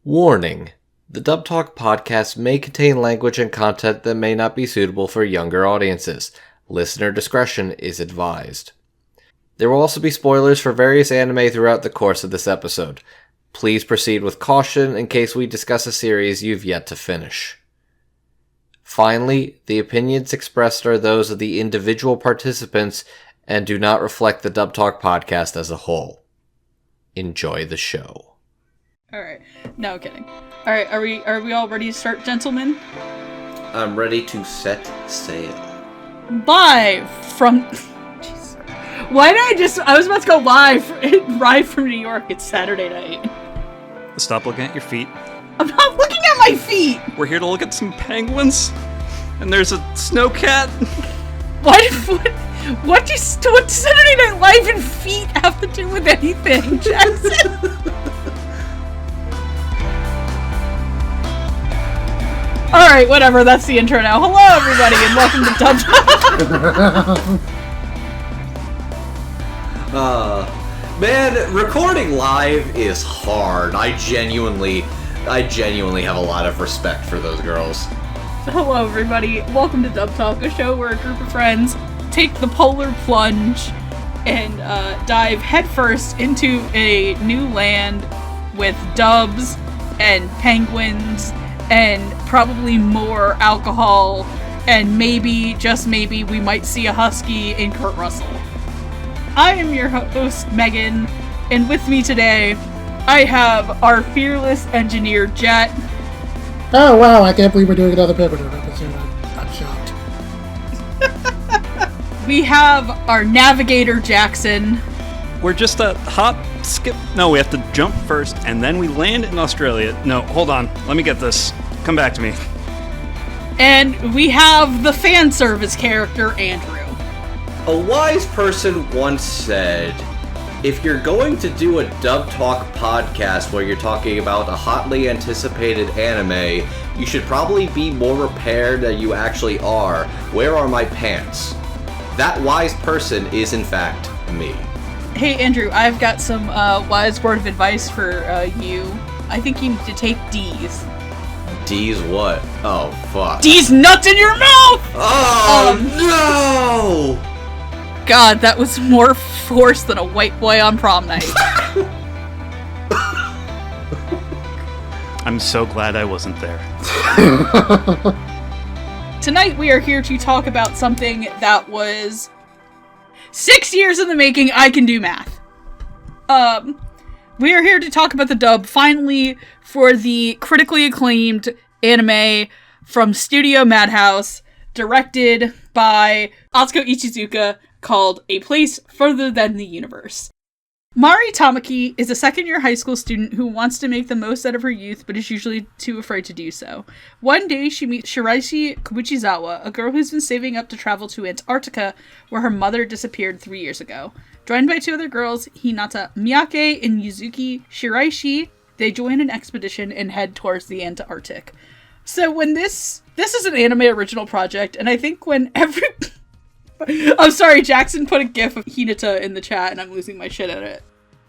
Warning. The Dub Talk podcast may contain language and content that may not be suitable for younger audiences. Listener discretion is advised. There will also be spoilers for various anime throughout the course of this episode. Please proceed with caution in case we discuss a series you've yet to finish. Finally, the opinions expressed are those of the individual participants and do not reflect the Dub Talk podcast as a whole. Enjoy the show. Alright. No kidding. Alright, are we all ready to start, gentlemen? I'm ready to set sail. Live from... Jeez. Why did I was about to go ride from New York. It's Saturday night. Stop looking at your feet. I'm not looking at my feet! We're here to look at some penguins. And there's a snowcat. What does Saturday Night Live and feet have to do with anything, Jackson? Alright, whatever, that's the intro now. Hello, everybody, and welcome to Dub Talk. Man, recording live is hard. I genuinely have a lot of respect for those girls. Hello, everybody. Welcome to Dub Talk, a show where a group of friends take the polar plunge and dive headfirst into a new land with dubs and penguins and probably more alcohol, and maybe, just maybe, we might see a husky in Kurt Russell. I am your host, Megan, and with me today, I have our fearless engineer, Jet. Oh wow, I can't believe we're doing another Pivotal episode. I'm shocked. We have our navigator, Jackson. We're just a hop, skip. No, we have to jump first, and then we land in Australia. No, hold on. Let me get this. Come back to me. And we have the fan service character, Andrew. A wise person once said, if you're going to do a Dub Talk podcast where you're talking about a hotly anticipated anime, you should probably be more prepared than you actually are. Where are my pants? That wise person is, in fact, me. Hey, Andrew, I've got some wise word of advice for you. I think you need to take D's. D's what? Oh, fuck. D's nuts in your mouth! Oh, no! God, that was more force than a white boy on prom night. I'm so glad I wasn't there. Tonight we are here to talk about something that was 6 years in the making. I can do math. We are here to talk about the dub, finally, for the critically acclaimed anime from Studio Madhouse, directed by Atsuko Ishizuka, called A Place Further Than the Universe. Mari Tamaki is a second-year high school student who wants to make the most out of her youth, but is usually too afraid to do so. One day, she meets Shiraishi Kabuchizawa, a girl who's been saving up to travel to Antarctica, where her mother disappeared 3 years ago. Joined by two other girls, Hinata Miyake and Yuzuki Shiraishi, they join an expedition and head towards the Antarctic. So when this is an anime original project, and I think when I'm sorry, Jackson put a gif of Hinata in the chat, and I'm losing my shit at it.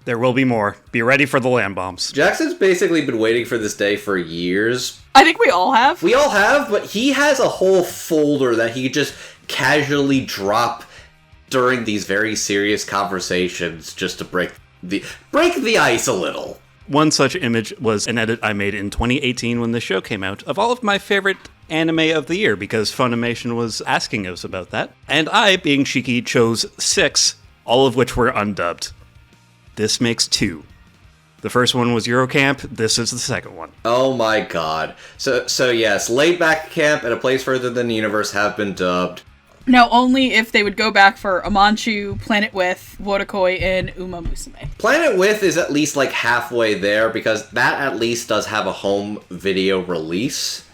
There will be more. Be ready for the land bombs. Jackson's basically been waiting for this day for years. I think we all have. We all have, but he has a whole folder that he could just casually drop during these very serious conversations just to break the ice a little. One such image was an edit I made in 2018 when the show came out of all of my favorite anime of the year, because Funimation was asking us about that. And I, being cheeky, chose 6, all of which were undubbed. This makes 2. The first one was Eurocamp, this is the second one. Oh my god. So yes, Laid Back Camp and A Place Further Than the Universe have been dubbed. No, only if they would go back for Amanchu, Planet With, Wotakoi, and Uma Musume. Planet With is at least like halfway there, because that at least does have a home video release.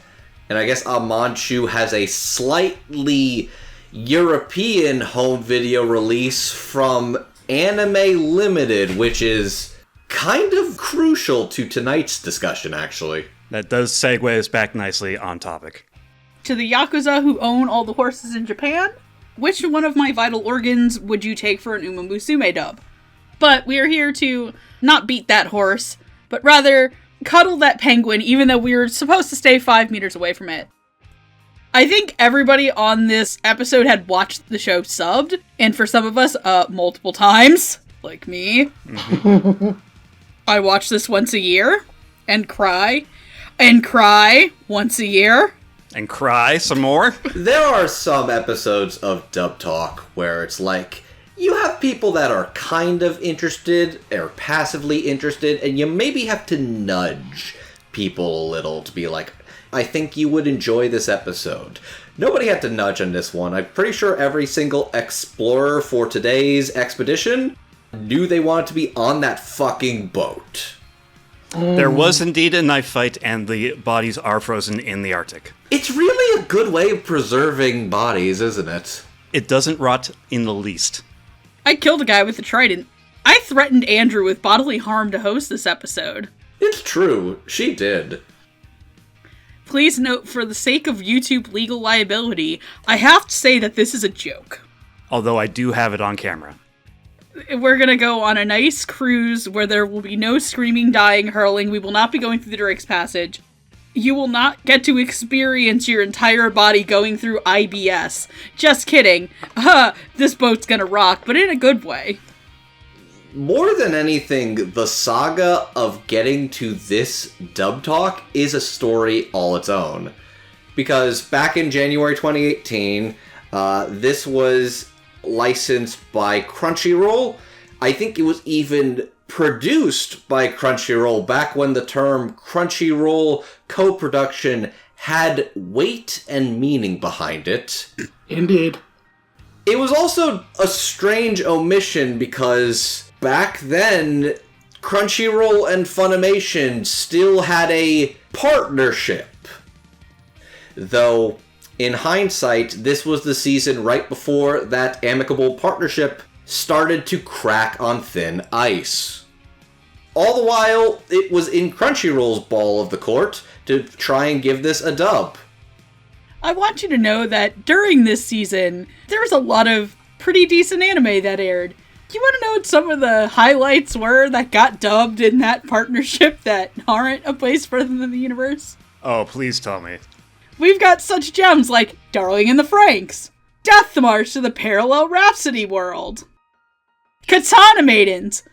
And I guess Amanchu has a slightly European home video release from Anime Limited, which is kind of crucial to tonight's discussion, actually. That does segue us back nicely on topic. To the Yakuza who own all the horses in Japan, which one of my vital organs would you take for an Uma Musume dub? But we are here to not beat that horse, but rather cuddle that penguin, even though we were supposed to stay 5 meters away from it. I think everybody on this episode had watched the show subbed, and for some of us, multiple times, like me. I watch this once a year, and cry once a year. And cry some more? There are some episodes of Dub Talk where it's like, you have people that are kind of interested, or passively interested, and you maybe have to nudge people a little to be like, I think you would enjoy this episode. Nobody had to nudge on this one. I'm pretty sure every single explorer for today's expedition knew they wanted to be on that fucking boat. There was indeed a knife fight, and the bodies are frozen in the Arctic. It's really a good way of preserving bodies, isn't it? It doesn't rot in the least. I killed a guy with a trident. I threatened Andrew with bodily harm to host this episode. It's true. She did. Please note, for the sake of YouTube legal liability, I have to say that this is a joke. Although I do have it on camera. We're gonna go on a nice cruise where there will be no screaming, dying, hurling. We will not be going through the Drake's Passage. You will not get to experience your entire body going through IBS. Just kidding. This boat's gonna rock, but in a good way. More than anything, the saga of getting to this Dub Talk is a story all its own. Because back in January 2018, this was licensed by Crunchyroll. I think it was even produced by Crunchyroll back when the term Crunchyroll co-production had weight and meaning behind it. Indeed. It was also a strange omission because back then, Crunchyroll and Funimation still had a partnership. Though, in hindsight, this was the season right before that amicable partnership started to crack on thin ice. All the while, it was in Crunchyroll's ball of the court to try and give this a dub. I want you to know that during this season, there was a lot of pretty decent anime that aired. You want to know what some of the highlights were that got dubbed in that partnership that aren't a place further than the universe? Oh, please tell me. We've got such gems like Darling in the Franxx, Death March to the Parallel Rhapsody World, Katana Maidens,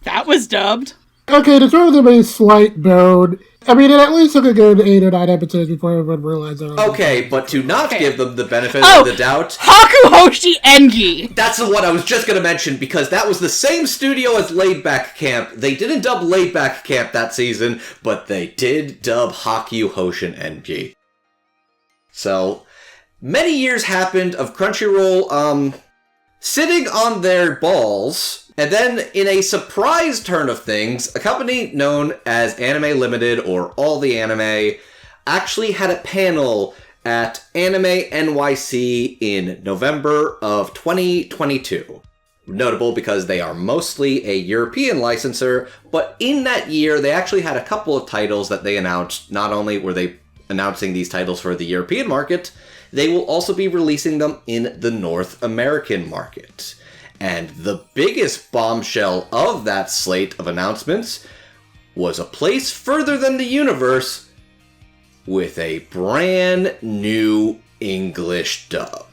that was dubbed. Okay, to throw them a slight bone, I mean, it at least took a good 8 or 9 episodes before everyone realized that. Okay, but to not give them the benefit of the doubt... Haku Hoshi Engi! That's what I was just going to mention, because that was the same studio as Laid Back Camp. They didn't dub Laid Back Camp that season, but they did dub Haku Hoshin Engi. So, many years happened of Crunchyroll, sitting on their balls... And then, in a surprise turn of things, a company known as Anime Limited, or All the Anime, actually had a panel at Anime NYC in November of 2022. Notable because they are mostly a European licensor, but in that year, they actually had a couple of titles that they announced. Not only were they announcing these titles for the European market, they will also be releasing them in the North American market. And the biggest bombshell of that slate of announcements was a place further than the universe with a brand new English dub.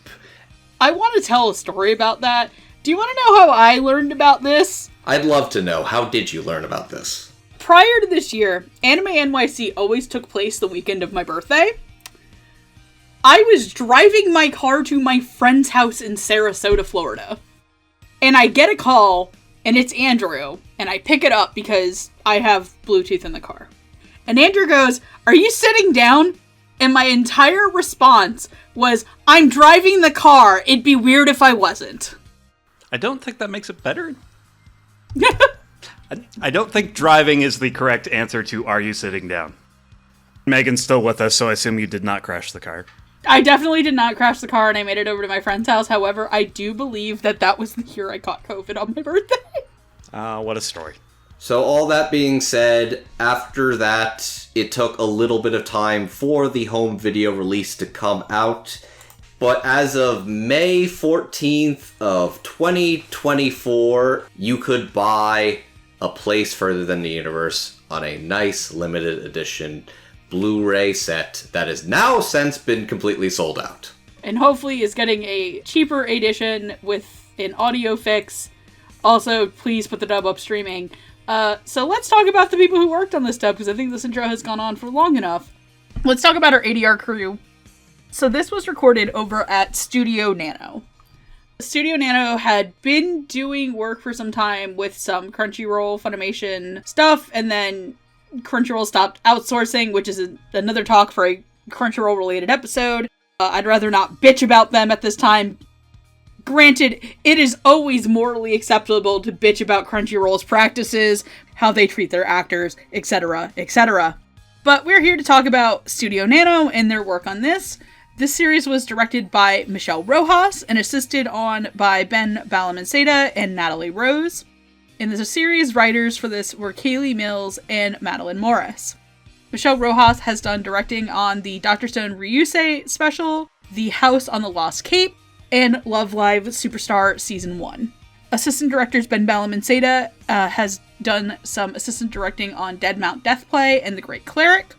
I want to tell a story about that. Do you want to know how I learned about this? I'd love to know. How did you learn about this? Prior to this year, Anime NYC always took place the weekend of my birthday. I was driving my car to my friend's house in Sarasota, Florida. And I get a call, and it's Andrew, and I pick it up because I have Bluetooth in the car. And Andrew goes, "Are you sitting down?" And my entire response was, "I'm driving the car. It'd be weird if I wasn't." I don't think that makes it better. I don't think driving is the correct answer to "Are you sitting down?" Megan's still with us, so I assume you did not crash the car. I definitely did not crash the car, and I made it over to my friend's house. However, I do believe that that was the year I caught COVID on my birthday. What a story. So all that being said, after that, it took a little bit of time for the home video release to come out. But as of May 14th of 2024, you could buy A Place Further Than the Universe on a nice limited edition Blu-ray set that has now since been completely sold out. And hopefully is getting a cheaper edition with an audio fix. Also, please put the dub up streaming. So let's talk about the people who worked on this dub, because I think this intro has gone on for long enough. Let's talk about our ADR crew. So this was recorded over at Studio Nano. Studio Nano had been doing work for some time with some Crunchyroll Funimation stuff, and then Crunchyroll stopped outsourcing, which is another talk for a Crunchyroll related episode. I'd rather not bitch about them at this time. Granted, it is always morally acceptable to bitch about Crunchyroll's practices, how they treat their actors, etc., etc. But we're here to talk about Studio Nano and their work on this. This series was directed by Michelle Rojas and assisted on by Ben Balanceda and Natalie Rose. In the series, writers for this were Kaylee Mills and Madeline Morris. Michelle Rojas has done directing on the Dr. Stone Ryusei special, The House on the Lost Cape, and Love Live Superstar Season 1. Assistant directors Ben Balanceda has done some assistant directing on Dead Mount Deathplay and The Great Cleric,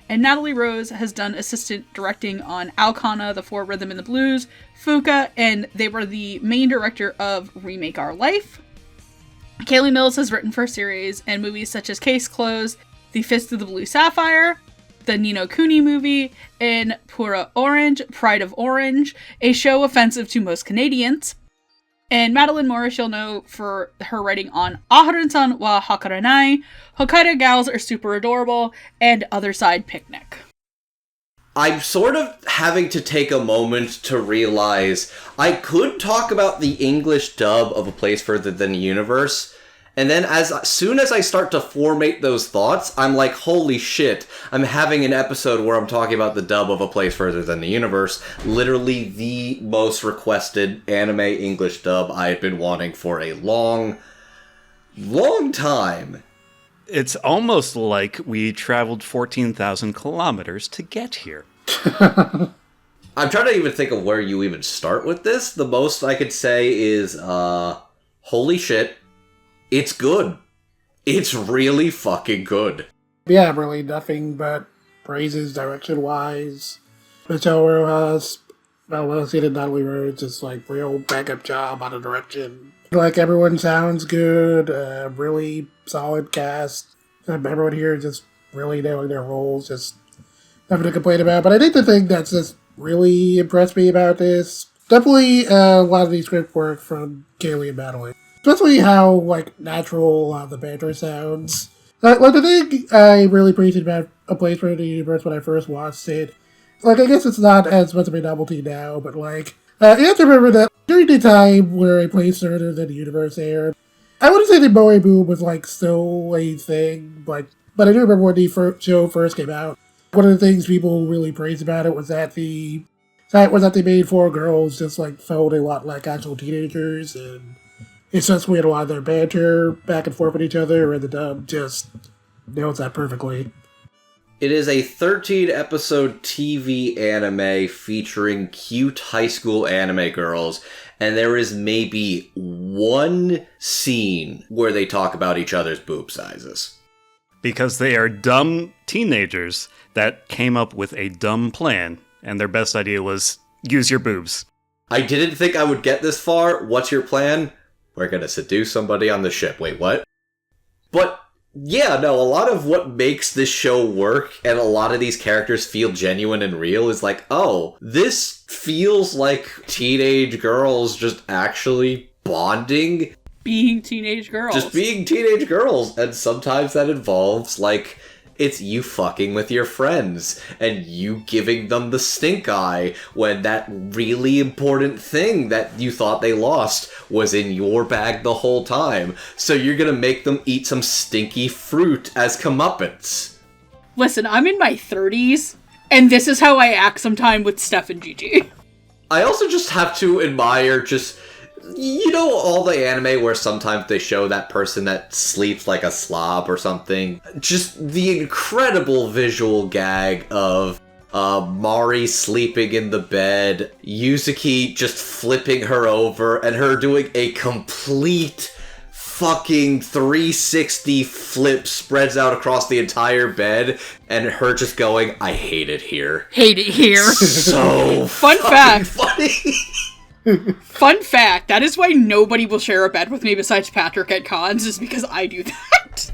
and Natalie Rose has done assistant directing on Kana, The Four Rhythm and the Blues, Fuka, and they were the main director of Remake Our Life. Kaylee Mills has written for series and movies such as Case Closed, The Fist of the Blue Sapphire, the Nino Kuni movie, and Pura Orange, Pride of Orange, a show offensive to most Canadians. And Madeline Morris you'll know for her writing on Aharon-san wa Hakaranai, Hokkaido Gals Are Super Adorable, and Other Side Picnic. I'm sort of having to take a moment to realize I could talk about the English dub of A Place Further Than the Universe, and then as soon as I start to formate those thoughts, I'm like, holy shit, I'm having an episode where I'm talking about the dub of A Place Further Than the Universe, literally the most requested anime English dub I had been wanting for a long time. It's almost like we traveled 14,000 kilometers to get here. I'm trying to even think of where you even start with this. The most I could say is, holy shit. It's good. It's really fucking good. Yeah, really nothing but praises direction-wise. Michelle Rojas, Balanceda and Natalie Rose, just like real backup job on the direction. Like everyone sounds good, really solid cast. Everyone here just really nailing their roles, just nothing to complain about. But I think the thing that's just really impressed me about this, definitely a lot of the script work from Kaylee and Madeline. Especially how, like, natural the banter sounds. Like, the thing I really appreciate about A Place Further Than the Universe when I first watched it, like, I guess it's not as much of a novelty now, but, like, you have to remember that during the time where A Place Further Than the Universe aired, I wouldn't say the Moe boom was, like, still a thing, but I do remember when the show first came out, one of the things people really praised about it was that they made four girls just, like, felt a lot like actual teenagers, and it's just we had a lot of their banter back and forth with each other, and the dub just nails that perfectly. It is a 13-episode TV anime featuring cute high school anime girls, and there is maybe one scene where they talk about each other's boob sizes. Because they are dumb teenagers that came up with a dumb plan, and their best idea was, use your boobs. I didn't think I would get this far. What's your plan? We're gonna seduce somebody on the ship. Wait, what? But, yeah, no, a lot of what makes this show work and a lot of these characters feel genuine and real is like, oh, this feels like teenage girls just actually bonding. Being teenage girls. Just being teenage girls. And sometimes that involves, like, it's you fucking with your friends and you giving them the stink eye when that really important thing that you thought they lost was in your bag the whole time. So you're gonna make them eat some stinky fruit as comeuppance. Listen, I'm in my 30s, and this is how I act sometime with Steph and Gigi. I also just have to admire you know all the anime where sometimes they show that person that sleeps like a slob or something? Just the incredible visual gag of Mari sleeping in the bed, Yuzuki just flipping her over, and her doing a complete fucking 360 flip spreads out across the entire bed, and her just going, I hate it here. Hate it here. So Fun fact. funny. Fun fact, that is why nobody will share a bed with me besides Patrick at cons, is because I do that.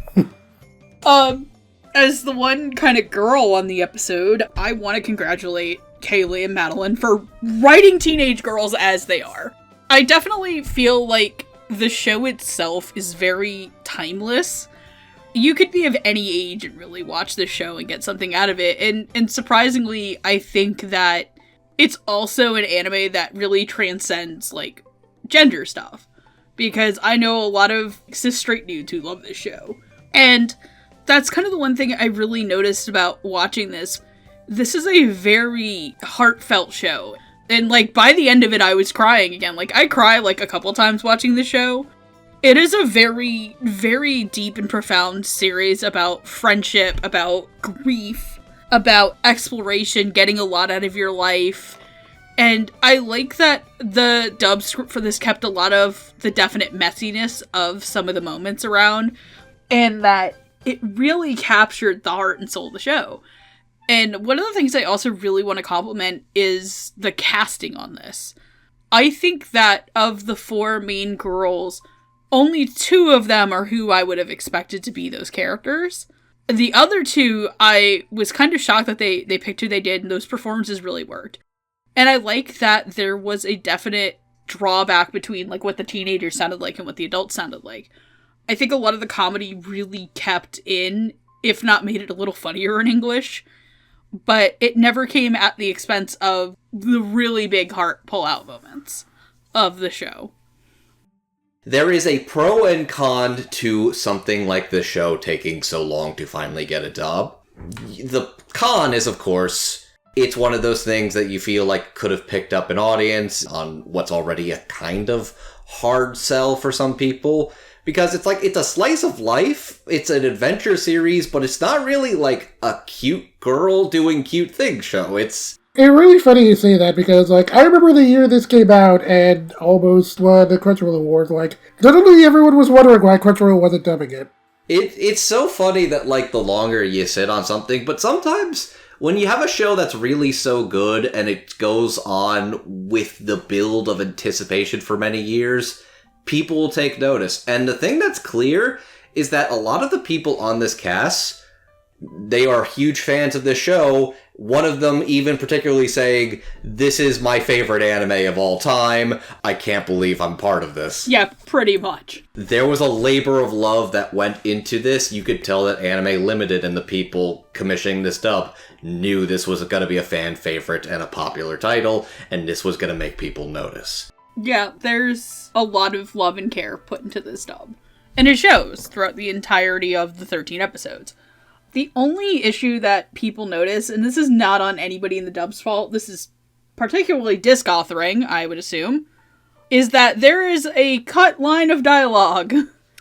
As the one kind of girl on the episode, I want to congratulate Kaylee and Madeline for writing teenage girls as they are. I definitely feel like the show itself is very timeless. You could be of any age and really watch this show and get something out of it, and surprisingly, I think that it's also an anime that really transcends, like, gender stuff. Because I know a lot of cis straight dudes who love this show. And that's kind of the one thing I really noticed about watching this. This is a very heartfelt show. And, like, by the end of it, I was crying again. Like, I cry, like, a couple times watching the show. It is a very, very deep and profound series about friendship, about grief, about exploration, getting a lot out of your life. And I like that the dub script for this kept a lot of the definite messiness of some of the moments around, and that it really captured the heart and soul of the show. And one of the things I also really want to compliment is the casting on this. I think that of the 4 main girls, only 2 of them are who I would have expected to be those characters. The other 2, I was kind of shocked that they picked who they did, and those performances really worked. And I like that there was a definite drawback between, like, what the teenagers sounded like and what the adults sounded like. I think a lot of the comedy really kept in, if not made it a little funnier in English, but it never came at the expense of the really big heart pull-out moments of the show. There is a pro and con to something like this show taking so long to finally get a dub. The con is, of course, it's one of those things that you feel like could have picked up an audience on what's already a kind of hard sell for some people. Because it's like, it's a slice of life, it's an adventure series, but it's not really like a cute girl doing cute things show. It's really funny you say that, because, like, I remember the year this came out and almost won the Crunchyroll Award. Like, literally everyone was wondering why Crunchyroll wasn't dubbing it. It's so funny that, like, the longer you sit on something, but sometimes when you have a show that's really so good and it goes on with the build of anticipation for many years, people will take notice. And the thing that's clear is that a lot of the people on this cast, they are huge fans of this show. One of them even particularly saying, this is my favorite anime of all time. I can't believe I'm part of this. Yeah, pretty much. There was a labor of love that went into this. You could tell that Anime Limited and the people commissioning this dub knew this was going to be a fan favorite and a popular title, and this was going to make people notice. Yeah, there's a lot of love and care put into this dub. And it shows throughout the entirety of the 13 episodes. The only issue that people notice, and this is not on anybody in the dub's fault, this is particularly disc authoring, I would assume, is that there is a cut line of dialogue.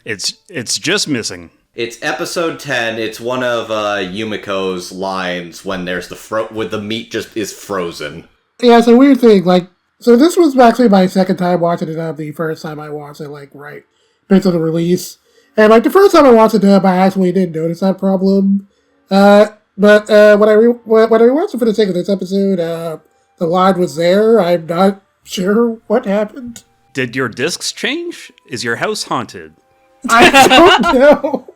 It's just missing. It's episode 10. It's one of Yumiko's lines when there's when the meat just is frozen. Yeah, it's a weird thing. Like, so this was actually my second time watching it dub. The first time I watched it, like, right based on the release. And, like, the first time I watched it dub, I actually didn't notice that problem. But when I rewatched it for the sake of this episode, the line was there. I'm not sure what happened. Did your discs change? Is your house haunted? I don't know.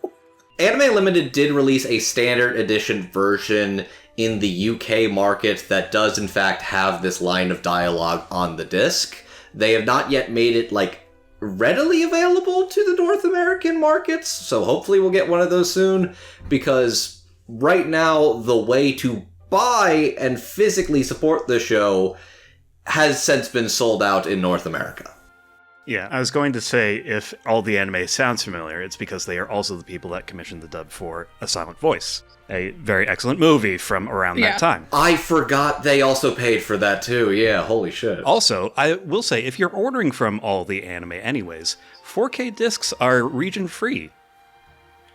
Anime Limited did release a standard edition version in the UK market that does in fact have this line of dialogue on the disc. They have not yet made it, like, readily available to the North American markets, so hopefully we'll get one of those soon, because right now the way to buy and physically support the show has since been sold out in North America. Yeah, I was going to say, if all the anime sounds familiar, it's because they are also the people that commissioned the dub for A Silent Voice, a very excellent movie from around that time. I forgot they also paid for that too. Yeah, holy shit. Also, I will say, if you're ordering from all the anime anyways, 4K discs are region-free.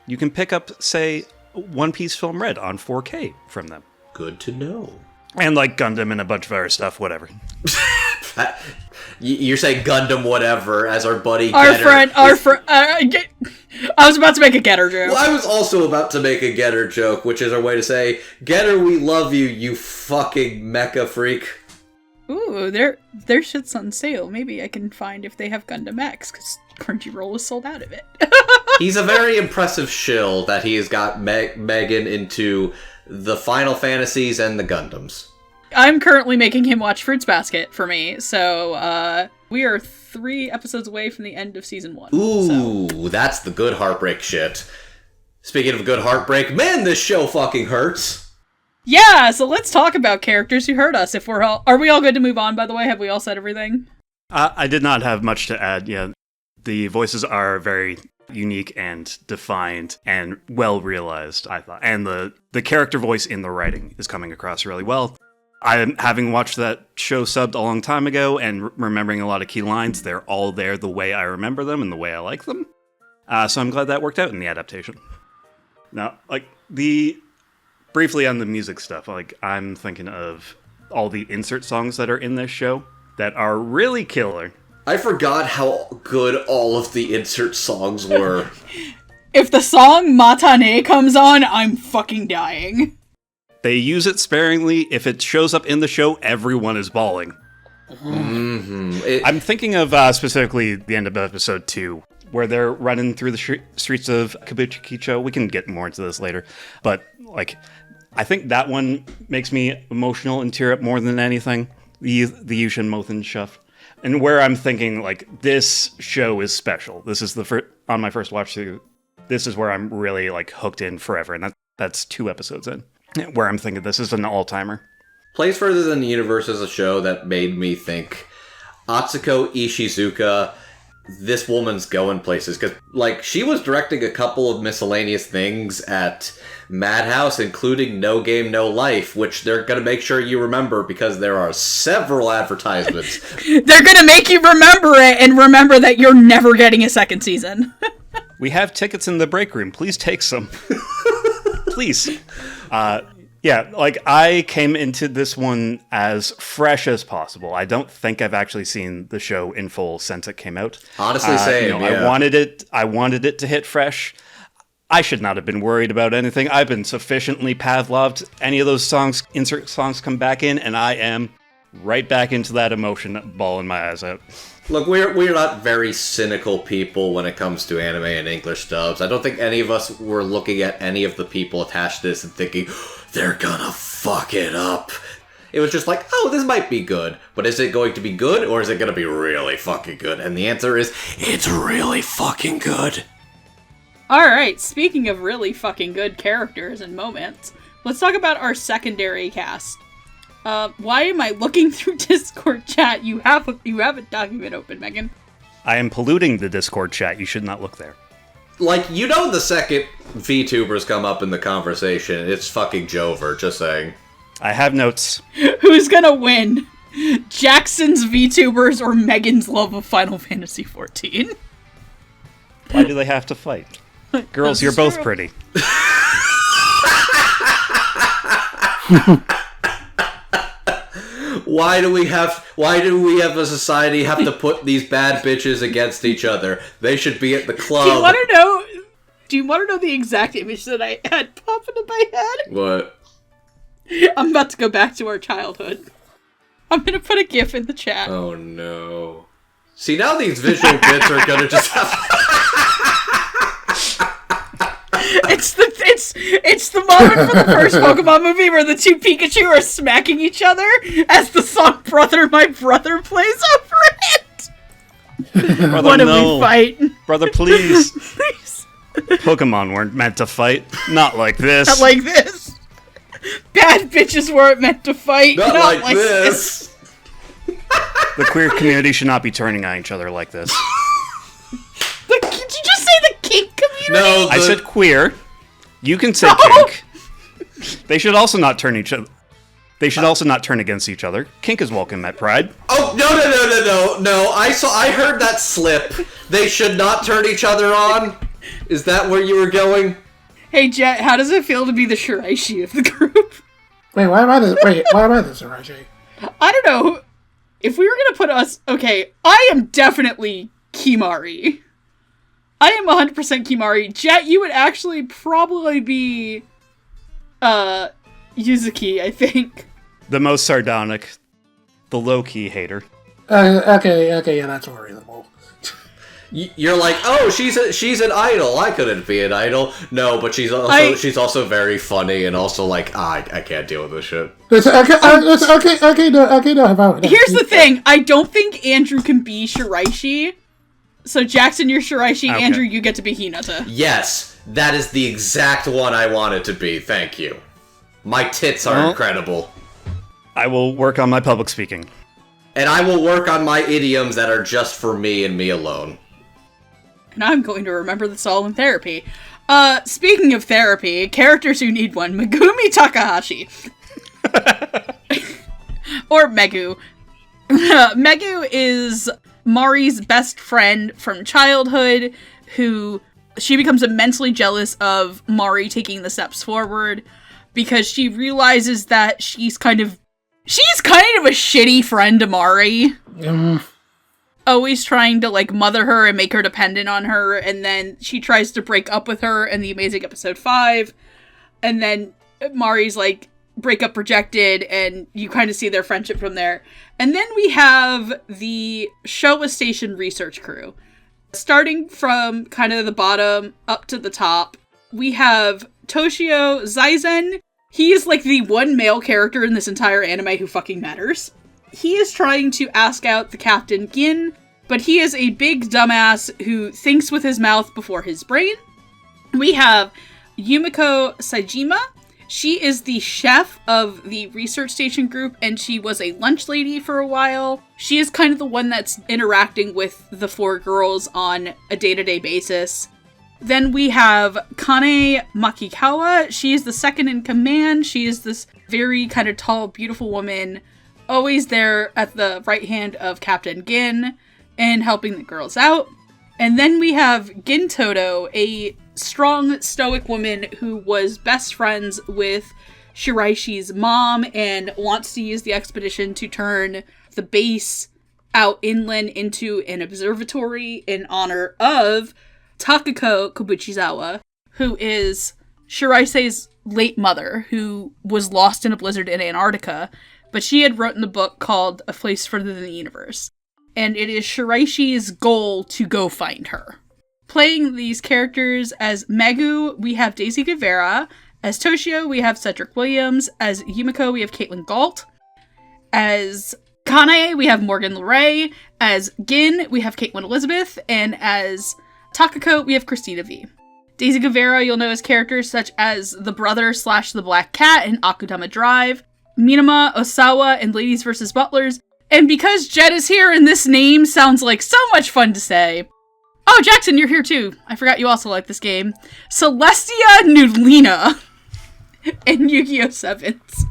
You can pick up, say, One Piece Film Red on 4K from them. Good to know. And, like, Gundam and a bunch of other stuff, whatever. You're saying Gundam whatever as our buddy Our Getter. friend, I was about to make a Getter joke. Well, I was also about to make a Getter joke, which is our way to say, Getter, we love you, you fucking mecha freak. Ooh, their shit's on sale. Maybe I can find if they have Gundam X, because Crunchyroll was sold out of it. He's a very impressive shill that he has got Megan into the Final Fantasies and the Gundams. I'm currently making him watch Fruits Basket for me, so we are 3 episodes away from the end of season 1. Ooh, that's the good heartbreak shit. Speaking of good heartbreak, man, this show fucking hurts. Yeah, so let's talk about characters who hurt us. Are we all good to move on, by the way? Have we all said everything? I did not have much to add. Yeah, the voices are very unique and defined and well realized, I thought. And the character voice in the writing is coming across really well. Having watched that show subbed a long time ago and remembering a lot of key lines, they're all there the way I remember them and the way I like them. So I'm glad that worked out in the adaptation. Now, briefly on the music stuff, I'm thinking of all the insert songs that are in this show that are really killer. I forgot how good all of the insert songs were. If the song Matane comes on, I'm fucking dying. They use it sparingly. If it shows up in the show, everyone is bawling. Mm-hmm. I'm thinking of specifically the end of episode 2, where they're running through the streets of Kabukicho. We can get more into this later. But, I think that one makes me emotional and tear up more than anything. The Yushin Mothin stuff. And where I'm thinking, this show is special. This is on my first watch through. This is where I'm really, hooked in forever. And that's 2 episodes in. Where I'm thinking this is an all-timer. Place Further Than the Universe is a show that made me think, Atsuko Ishizuka, this woman's going places. Because, she was directing a couple of miscellaneous things at Madhouse, including No Game, No Life, which they're going to make sure you remember because there are several advertisements. They're going to make you remember it and remember that you're never getting a second season. We have tickets in the break room. Please take some. Please. I came into this one as fresh as possible. I don't think I've actually seen the show in full since it came out. Honestly, same, yeah. I wanted it to hit fresh. I should not have been worried about anything. I've been sufficiently Pavloved. Any of those insert songs come back in, and I am right back into that emotion, bawling my eyes out. Look, we're not very cynical people when it comes to anime and English dubs. I don't think any of us were looking at any of the people attached to this and thinking, they're gonna fuck it up. It was just this might be good, but is it going to be good, or is it gonna be really fucking good? And the answer is, it's really fucking good. Alright, speaking of really fucking good characters and moments, let's talk about our secondary cast. Why am I looking through Discord chat? You have a document open, Megan. I am polluting the Discord chat. You should not look there. The second VTubers come up in the conversation, it's fucking Jover, just saying. I have notes. Who's gonna win? Jackson's VTubers or Megan's love of Final Fantasy XIV? Why do they have to fight? Girls, you're both pretty. Why do we have a society have to put these bad bitches against each other? They should be at the club. Do you want to know the exact image that I had pop into my head? What? I'm about to go back to our childhood. I'm gonna put a GIF in the chat. Oh no. See, now these visual bits are gonna just have... It's the moment from the first Pokemon movie where the 2 Pikachu are smacking each other as the song "Brother, My Brother" plays over it. Brother, What do we fight? Brother, please. Please. Pokemon weren't meant to fight. Not like this. Not like this. Bad bitches weren't meant to fight. Not like this. The queer community should not be turning on each other like this. Did you just say the kink community? No, I said queer. You can say kink. They should also not turn each other. They should also not turn against each other. Kink is welcome at Pride. Oh no! I heard that slip. They should not turn each other on. Is that where you were going? Hey Jet, how does it feel to be the Shiraishi of the group? Why am I the Shiraishi? I don't know. If we were gonna put us... Okay, I am definitely Kimari. I am 100% Kimari. Jet, you would actually probably be... Yuzuki, I think. The most sardonic. The low-key hater. Okay, yeah, that's more reasonable. You're like, oh, she's an idol. I couldn't be an idol. No, but she's also very funny and also like, I can't deal with this shit. Okay, no. Here's the thing. I don't think Andrew can be Shiraishi. So Jackson, you're Shiraishi. Okay. Andrew, you get to be Hinata. Yes, that is the exact one I wanted to be. Thank you. My tits are incredible. I will work on my public speaking. And I will work on my idioms that are just for me and me alone. And I'm going to remember this all in therapy. Speaking of therapy, characters who need one, Megumi Takahashi. Or Megu. Megu is Mari's best friend from childhood, who she becomes immensely jealous of Mari taking the steps forward, because she realizes that she's kind of a shitty friend to Mari. Always trying to, like, mother her and make her dependent on her, and then she tries to break up with her in the amazing episode 5, and then Mari's, like, breakup rejected, and you kind of see their friendship from there. And then we have the Showa Station research crew. Starting from kind of the bottom up to the top, we have Toshio Zaizen. He is, like, the one male character in this entire anime who fucking matters. He is trying to ask out the Captain Gin, but he is a big dumbass who thinks with his mouth before his brain. We have Yumiko Saejima. She is the chef of the research station group, and she was a lunch lady for a while. She is kind of the one that's interacting with the 4 girls on a day-to-day basis. Then we have Kane Makikawa. She is the second in command. She is this very kind of tall, beautiful woman, always there at the right hand of Captain Gin and helping the girls out. And then we have Gin Todo, a strong, stoic woman who was best friends with Shiraishi's mom and wants to use the expedition to turn the base out inland into an observatory in honor of Takako Kabuchizawa, who is Shiraise's late mother, who was lost in a blizzard in Antarctica, but she had written a book called A Place Further Than the Universe, and it is Shiraishi's goal to go find her. Playing these characters as Megu, we have Daisy Guevara. As Toshio, we have Cedric Williams. As Yumiko, we have Caitlin Galt. As Kane, we have Morgan Le Ray. As Gin, we have Caitlin Elizabeth. And as Takako, we have Christina V. Daisy Guevara, you'll know as characters such as the brother / the Black Cat in Akudama Drive, Minama, Osawa, and Ladies vs. Butlers. And because Jet is here and this name sounds like so much fun to say. Oh, Jackson, you're here too. I forgot you also like this game. Celestia Nudlina in Yu-Gi-Oh! 7s.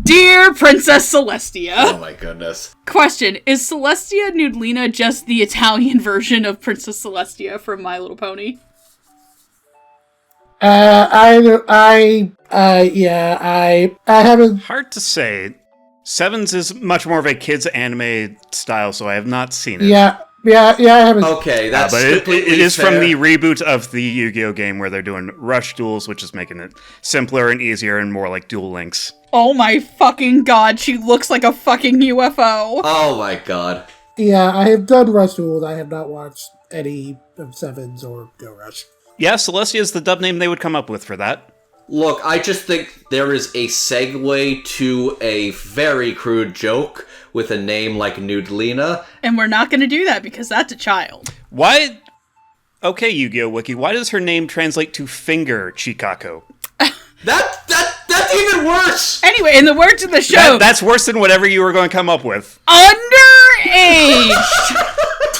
Dear Princess Celestia. Oh my goodness. Question, is Celestia Nudlina just the Italian version of Princess Celestia from My Little Pony? I haven't. Hard to say. Sevens is much more of a kids anime style, so I have not seen it. Yeah, I haven't. Okay, that's but it is fair. from the reboot of the Yu-Gi-Oh! Game where they're doing rush duels, which is making it simpler and easier and more like Duel Links. Oh my fucking god, she looks like a fucking UFO. Oh my god. Yeah, I have done Rush Duels. I have not watched any of Sevens or Go Rush. Yeah, Celestia is the dub name they would come up with for that. Look, I just think there is a segue to a very crude joke with a name like Nudlina. And we're not going to do that because that's a child. Why? Okay, Yu-Gi-Oh! Wiki, why does her name translate to finger Chikako? That's even worse! Anyway, in the words of the show... That's worse than whatever you were going to come up with. Underaged!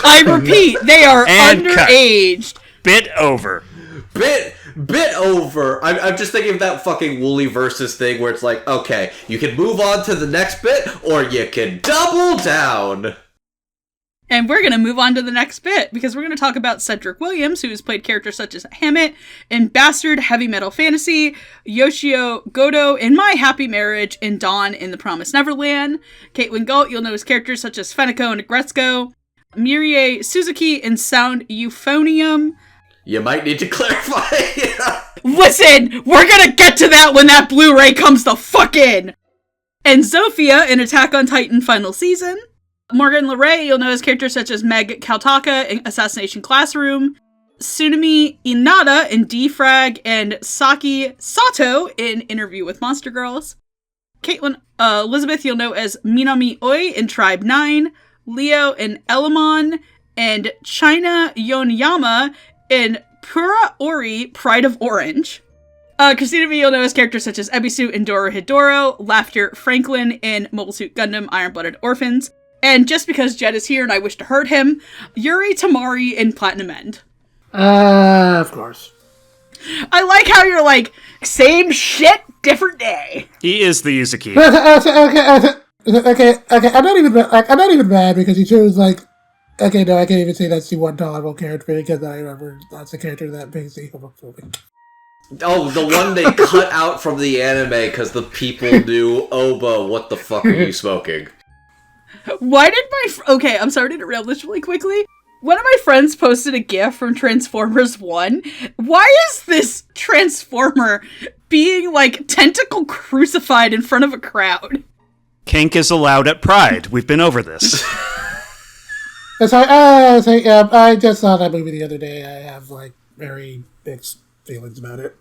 I repeat, they are And underaged. Bit over. Bit over. I'm just thinking of that fucking Wooly Versus thing where it's like, okay, you can move on to the next bit, or you can double down. And we're going to move on to the next bit, because we're going to talk about Cedric Williams, who has played characters such as Hammett in Bastard Heavy Metal Fantasy, Yoshio Godo in My Happy Marriage, and Dawn in The Promised Neverland. Caitlin Galt, you'll know as characters such as Feneko and Gretzko, Mirie Suzuki in Sound Euphonium. You might need to clarify. Listen, we're going to get to that when that Blu-ray comes the fuck in! And Zofia in Attack on Titan Final Season. Morgan Le Ray, you'll know as characters such as Meg Kaltaka in Assassination Classroom, Tsunami Inada in Defrag, and Saki Sato in Interview with Monster Girls. Caitlin Elizabeth, you'll know as Minami Oi in Tribe 9, Leo in Elamon, and China Yonyama in Pura Ori, Pride of Orange. Christina V, you'll know as characters such as Ebisu in Doro Hidoro, Laughter Franklin in Mobile Suit Gundam Iron-Blooded Orphans, and just because Jed is here and I wish to hurt him, Yuri Tamari in Platinum End. Of course. I like how you're like, same shit, different day. He is the Yuzuki. Okay. I'm not even mad because he chose like. Okay, no, I can't even say that's the one tolerable character because I remember that's the character that makes me homophobic. Oh, the one they cut out from the anime because the people knew, Oba, what the fuck are you smoking? Why did okay, I'm sorry to derail this really quickly. One of my friends posted a GIF from Transformers 1. Why is this Transformer being, like, tentacle crucified in front of a crowd? Kink is allowed at Pride. We've been over this. I just saw that movie the other day. I have, like, very mixed feelings about it.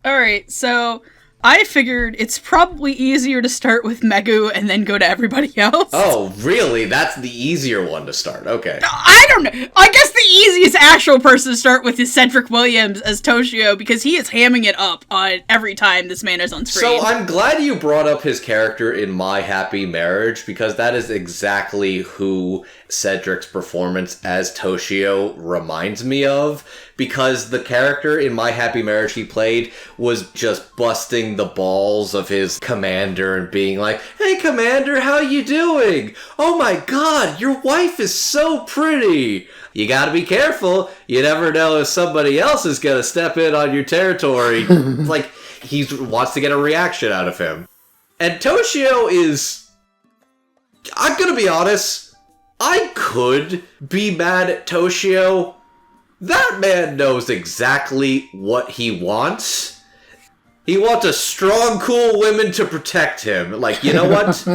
Alright, so I figured it's probably easier to start with Megu and then go to everybody else. Oh, really? That's the easier one to start. Okay. I don't know. I guess the easiest actual person to start with is Cedric Williams as Toshio, because he is hamming it up on every time this man is on screen. So I'm glad you brought up his character in My Happy Marriage, because that is exactly who Cedric's performance as Toshio reminds me of. Because the character in My Happy Marriage he played was just busting the balls of his commander and being like, "Hey commander, how you doing? Oh my god, your wife is so pretty. You gotta be careful. You never know if somebody else is gonna step in on your territory." Like, he wants to get a reaction out of him. And Toshio is... I'm gonna be honest, I could be mad at Toshio. That man knows exactly what he wants. He wants a strong, cool woman to protect him. Like, you know what?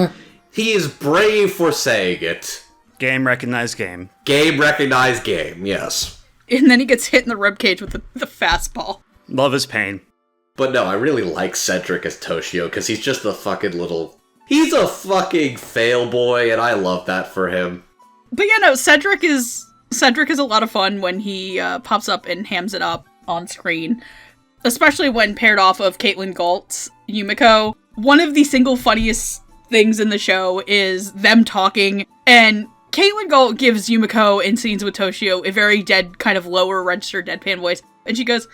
He is brave for saying it. Game recognized game. Game recognized game, yes. And then he gets hit in the ribcage with the fastball. Love is pain. But no, I really like Cedric as Toshio, because he's just a fucking little... He's a fucking fail boy, and I love that for him. But yeah, no, Cedric is a lot of fun when he pops up and hams it up on screen. Especially when paired off of Caitlin Galt's Yumiko. One of the single funniest things in the show is them talking, and Caitlin Galt gives Yumiko in scenes with Toshio a very dead, kind of lower register deadpan voice, and she goes,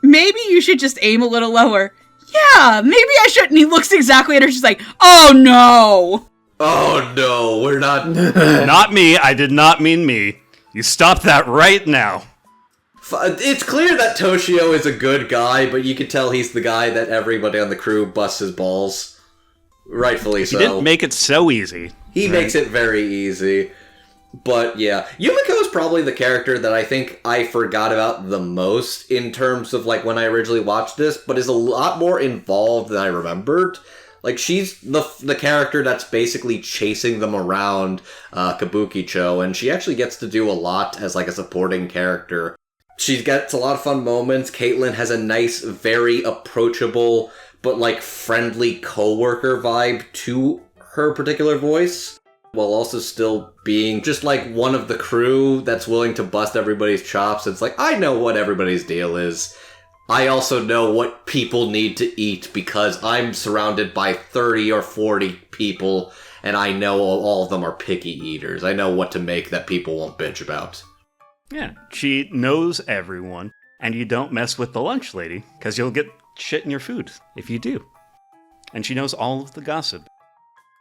"Maybe you should just aim a little lower." "Yeah, maybe I should." And he looks exactly at her, she's like, "Oh no!" Oh no, we're not... Not me, I did not mean me. You stop that right now. It's clear that Toshio is a good guy, but you can tell he's the guy that everybody on the crew busts his balls. Rightfully so. He didn't make it so easy. He makes it very easy. But yeah, Yumiko is probably the character that I think I forgot about the most in terms of like when I originally watched this, but is a lot more involved than I remembered. Like, she's the character that's basically chasing them around Kabukicho, and she actually gets to do a lot as, like, a supporting character. She gets a lot of fun moments. Caitlin has a nice, very approachable, but, like, friendly coworker vibe to her particular voice, while also still being just, like, one of the crew that's willing to bust everybody's chops. It's like, I know what everybody's deal is. I also know what people need to eat because I'm surrounded by 30 or 40 people, and I know all of them are picky eaters. I know what to make that people won't bitch about. Yeah, she knows everyone, and you don't mess with the lunch lady, because you'll get shit in your food if you do. And she knows all of the gossip.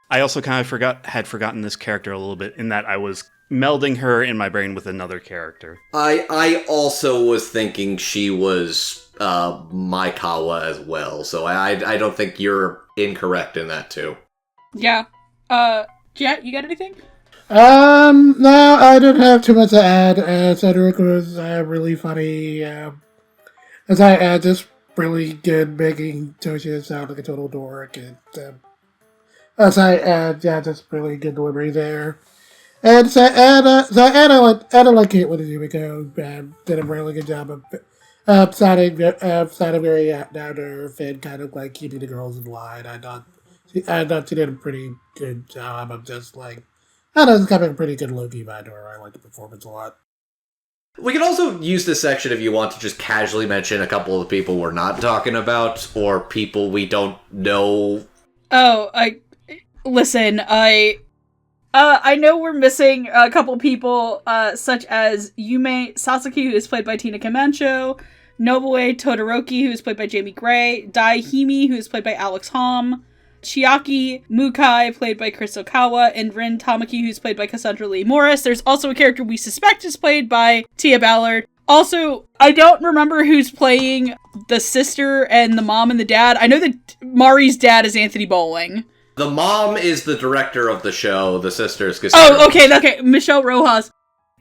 I also kind of had forgotten this character a little bit, in that I was melding her in my brain with another character. I also was thinking she was Maikawa as well, so I don't think you're incorrect in that too. Yeah. Jet, you got anything? No, I don't have too much to add. Cedric was really funny. As I add, just really good making Toshia sound like a total dork. And as I add, yeah, just really good delivery there. And so I like it with Yumiko. Did a really good job of sounding very down to earth and kind of like keeping the girls in line. I thought she did a pretty good job of just like, I don't know, it's kind of a pretty good Loki vibe to her. I like the performance a lot. We can also use this section if you want to just casually mention a couple of people we're not talking about, or people we don't know. Oh, listen, I know we're missing a couple people, such as Yume Sasaki, who is played by Tina Camacho, Nobuo Todoroki, who is played by Jamie Gray, Dai Himi, who is played by Alex Hom, Chiaki Mukai, played by Chris Okawa, and Rin Tamaki, who's played by Cassandra Lee Morris. There's also a character we suspect is played by Tia Ballard. Also, I don't remember who's playing the sister and the mom and the dad. I know that Mari's dad is Anthony Bowling. The mom is the director of the show, the sister is Cassandra. Oh, okay, Michelle Rojas,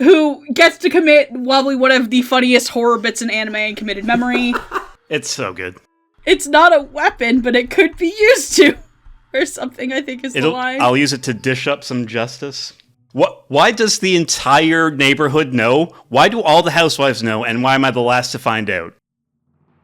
who gets to commit probably one of the funniest horror bits in anime in Committed Memory. It's so good. It's not a weapon, but it could be used to. Or something, I think is the line. I'll use it to dish up some justice. Why does the entire neighborhood know? Why do all the housewives know, and why am I the last to find out?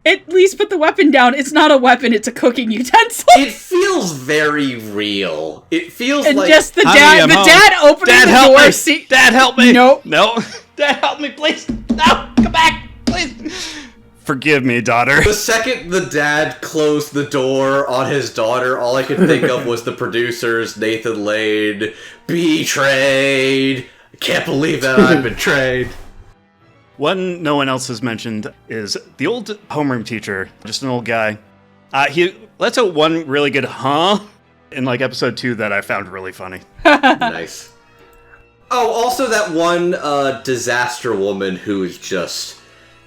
At least put the weapon down. It's not a weapon, it's a cooking utensil. It feels very real. It feels and like... just the Honey, dad opening Dad, the help door. Me. Dad, help me! Nope. No. Dad, help me, please! No! Come back! Please! Forgive me, daughter. The second the dad closed the door on his daughter, all I could think of was the producers, Nathan Lane, betrayed. I can't believe that I've been betrayed. One no one else has mentioned is the old homeroom teacher, just an old guy. He lets out one really good in like episode 2 that I found really funny. Nice. Oh, also that one disaster woman who's just...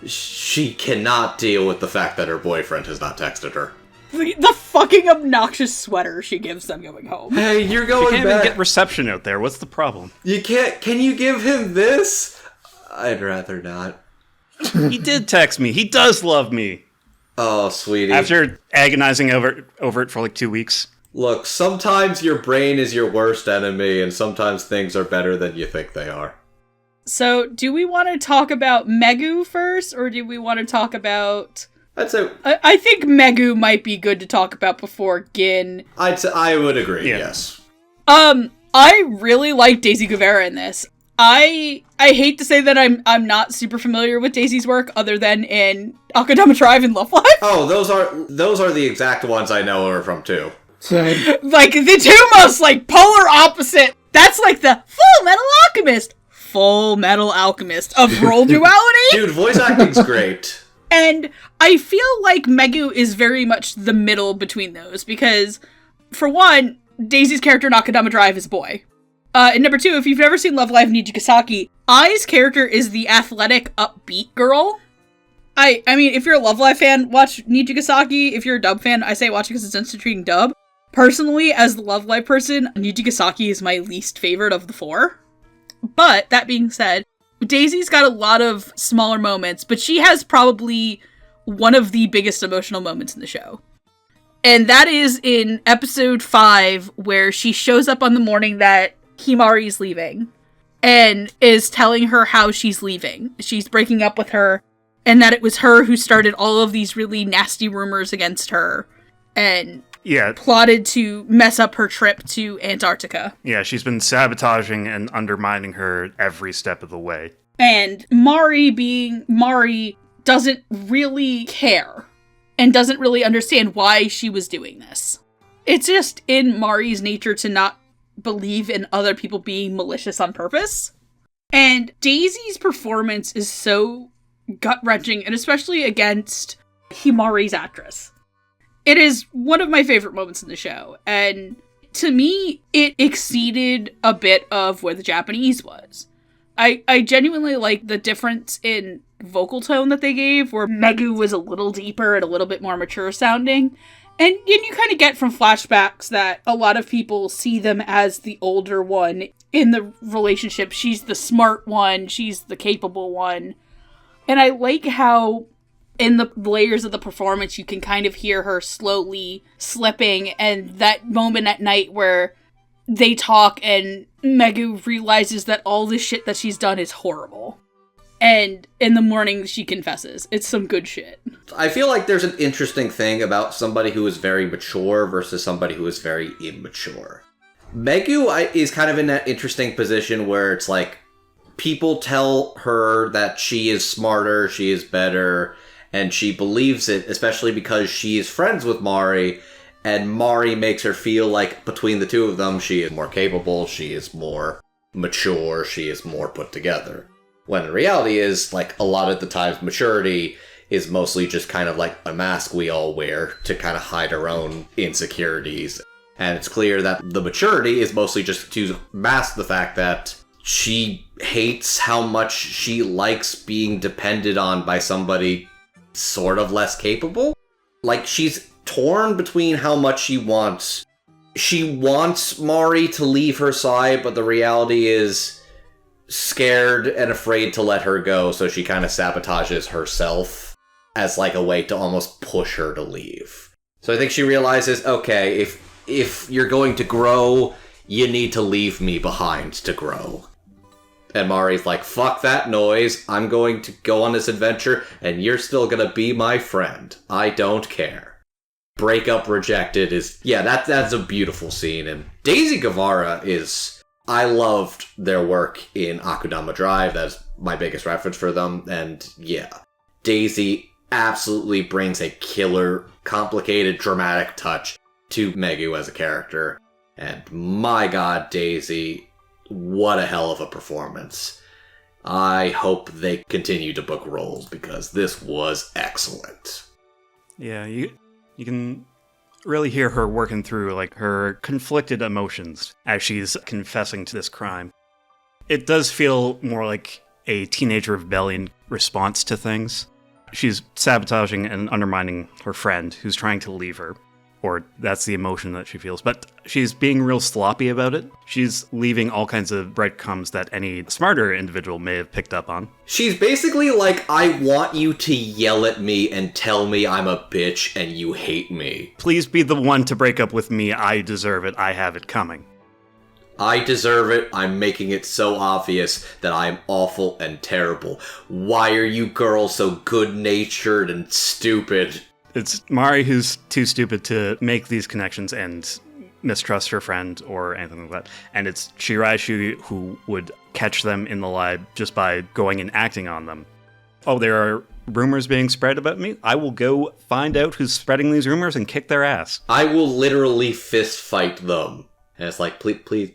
She cannot deal with the fact that her boyfriend has not texted her. The fucking obnoxious sweater she gives them going home. Hey, you're going back. You can't even get reception out there. What's the problem? You can't... Can you give him this? I'd rather not. He did text me. He does love me. Oh, sweetie. After agonizing over it for like 2 weeks. Look, sometimes your brain is your worst enemy, and sometimes things are better than you think they are. So, do we want to talk about Megu first, or do we want to talk about... I'd say... I think Megu might be good to talk about before Gin. I would agree, yes. I really like Daisy Guevara in this. I hate to say that I'm not super familiar with Daisy's work, other than in Akudama Drive and Love Live. Oh, those are the exact ones I know her from, too. Same. Like, the two most, like, polar opposite. That's like the Full Metal Alchemist of role duality. Dude, voice acting's great. And I feel like Megu is very much the middle between those, because, for one, Daisy's character in Akudama Drive is a boy. And number 2, if you've never seen Love Live Nijigasaki, Ai's character is the athletic, upbeat girl. I mean, if you're a Love Live fan, watch Nijigasaki. If you're a dub fan, I say watch it because it's instant treating dub. Personally, as the Love Live person, Nijigasaki is my least favorite of the 4. But, that being said, Daisy's got a lot of smaller moments, but she has probably one of the biggest emotional moments in the show. And that is in episode 5, where she shows up on the morning that Himari's leaving, and is telling her how she's leaving. She's breaking up with her, and that it was her who started all of these really nasty rumors against her, and plotted to mess up her trip to Antarctica. Yeah, she's been sabotaging and undermining her every step of the way. And Mari, being Mari, doesn't really care, and doesn't really understand why she was doing this. It's just in Mari's nature to not believe in other people being malicious on purpose. And Daisy's performance is so gut-wrenching, and especially against Himari's actress. It is one of my favorite moments in the show, and to me, it exceeded a bit of where the Japanese was. I genuinely like the difference in vocal tone that they gave, where Megu was a little deeper and a little bit more mature sounding. And you kind of get from flashbacks that a lot of people see them as the older one in the relationship. She's the smart one, she's the capable one. And I like how in the layers of the performance you can kind of hear her slowly slipping, and that moment at night where they talk and Megu realizes that all this shit that she's done is horrible. And in the morning, she confesses. It's some good shit. I feel like there's an interesting thing about somebody who is very mature versus somebody who is very immature. Megu is kind of in that interesting position where it's like, people tell her that she is smarter, she is better, and she believes it, especially because she is friends with Mari, and Mari makes her feel like between the two of them, she is more capable, she is more mature, she is more put together. When in reality is, like, a lot of the times maturity is mostly just kind of like a mask we all wear to kind of hide our own insecurities. And it's clear that the maturity is mostly just to mask the fact that she hates how much she likes being depended on by somebody sort of less capable. Like, she's torn between how much she wants. She wants Mari to leave her side, but the reality is scared and afraid to let her go, so she kind of sabotages herself as like a way to almost push her to leave. So I think she realizes, okay, if you're going to grow, you need to leave me behind to grow. And Mari's like, fuck that noise, I'm going to go on this adventure, and you're still gonna be my friend. I don't care. Breakup rejected is, yeah, that's a beautiful scene. And Daisy Guevara is, I loved their work in Akudama Drive. That's my biggest reference for them. And yeah, Daisy absolutely brings a killer, complicated, dramatic touch to Megu as a character. And my god, Daisy, what a hell of a performance. I hope they continue to book roles because this was excellent. Yeah, you can really hear her working through like her conflicted emotions as she's confessing to this crime. It does feel more like a teenage rebellion response to things. She's sabotaging and undermining her friend who's trying to leave her. Or that's the emotion that she feels. But she's being real sloppy about it. She's leaving all kinds of breadcrumbs that any smarter individual may have picked up on. She's basically like, I want you to yell at me and tell me I'm a bitch and you hate me. Please be the one to break up with me. I deserve it. I have it coming. I deserve it. I'm making it so obvious that I'm awful and terrible. Why are you girls so good-natured and stupid? It's Mari who's too stupid to make these connections and mistrust her friend or anything like that. And it's Shiraishi who would catch them in the lie just by going and acting on them. Oh, there are rumors being spread about me? I will go find out who's spreading these rumors and kick their ass. I will literally fist fight them. And it's like, please.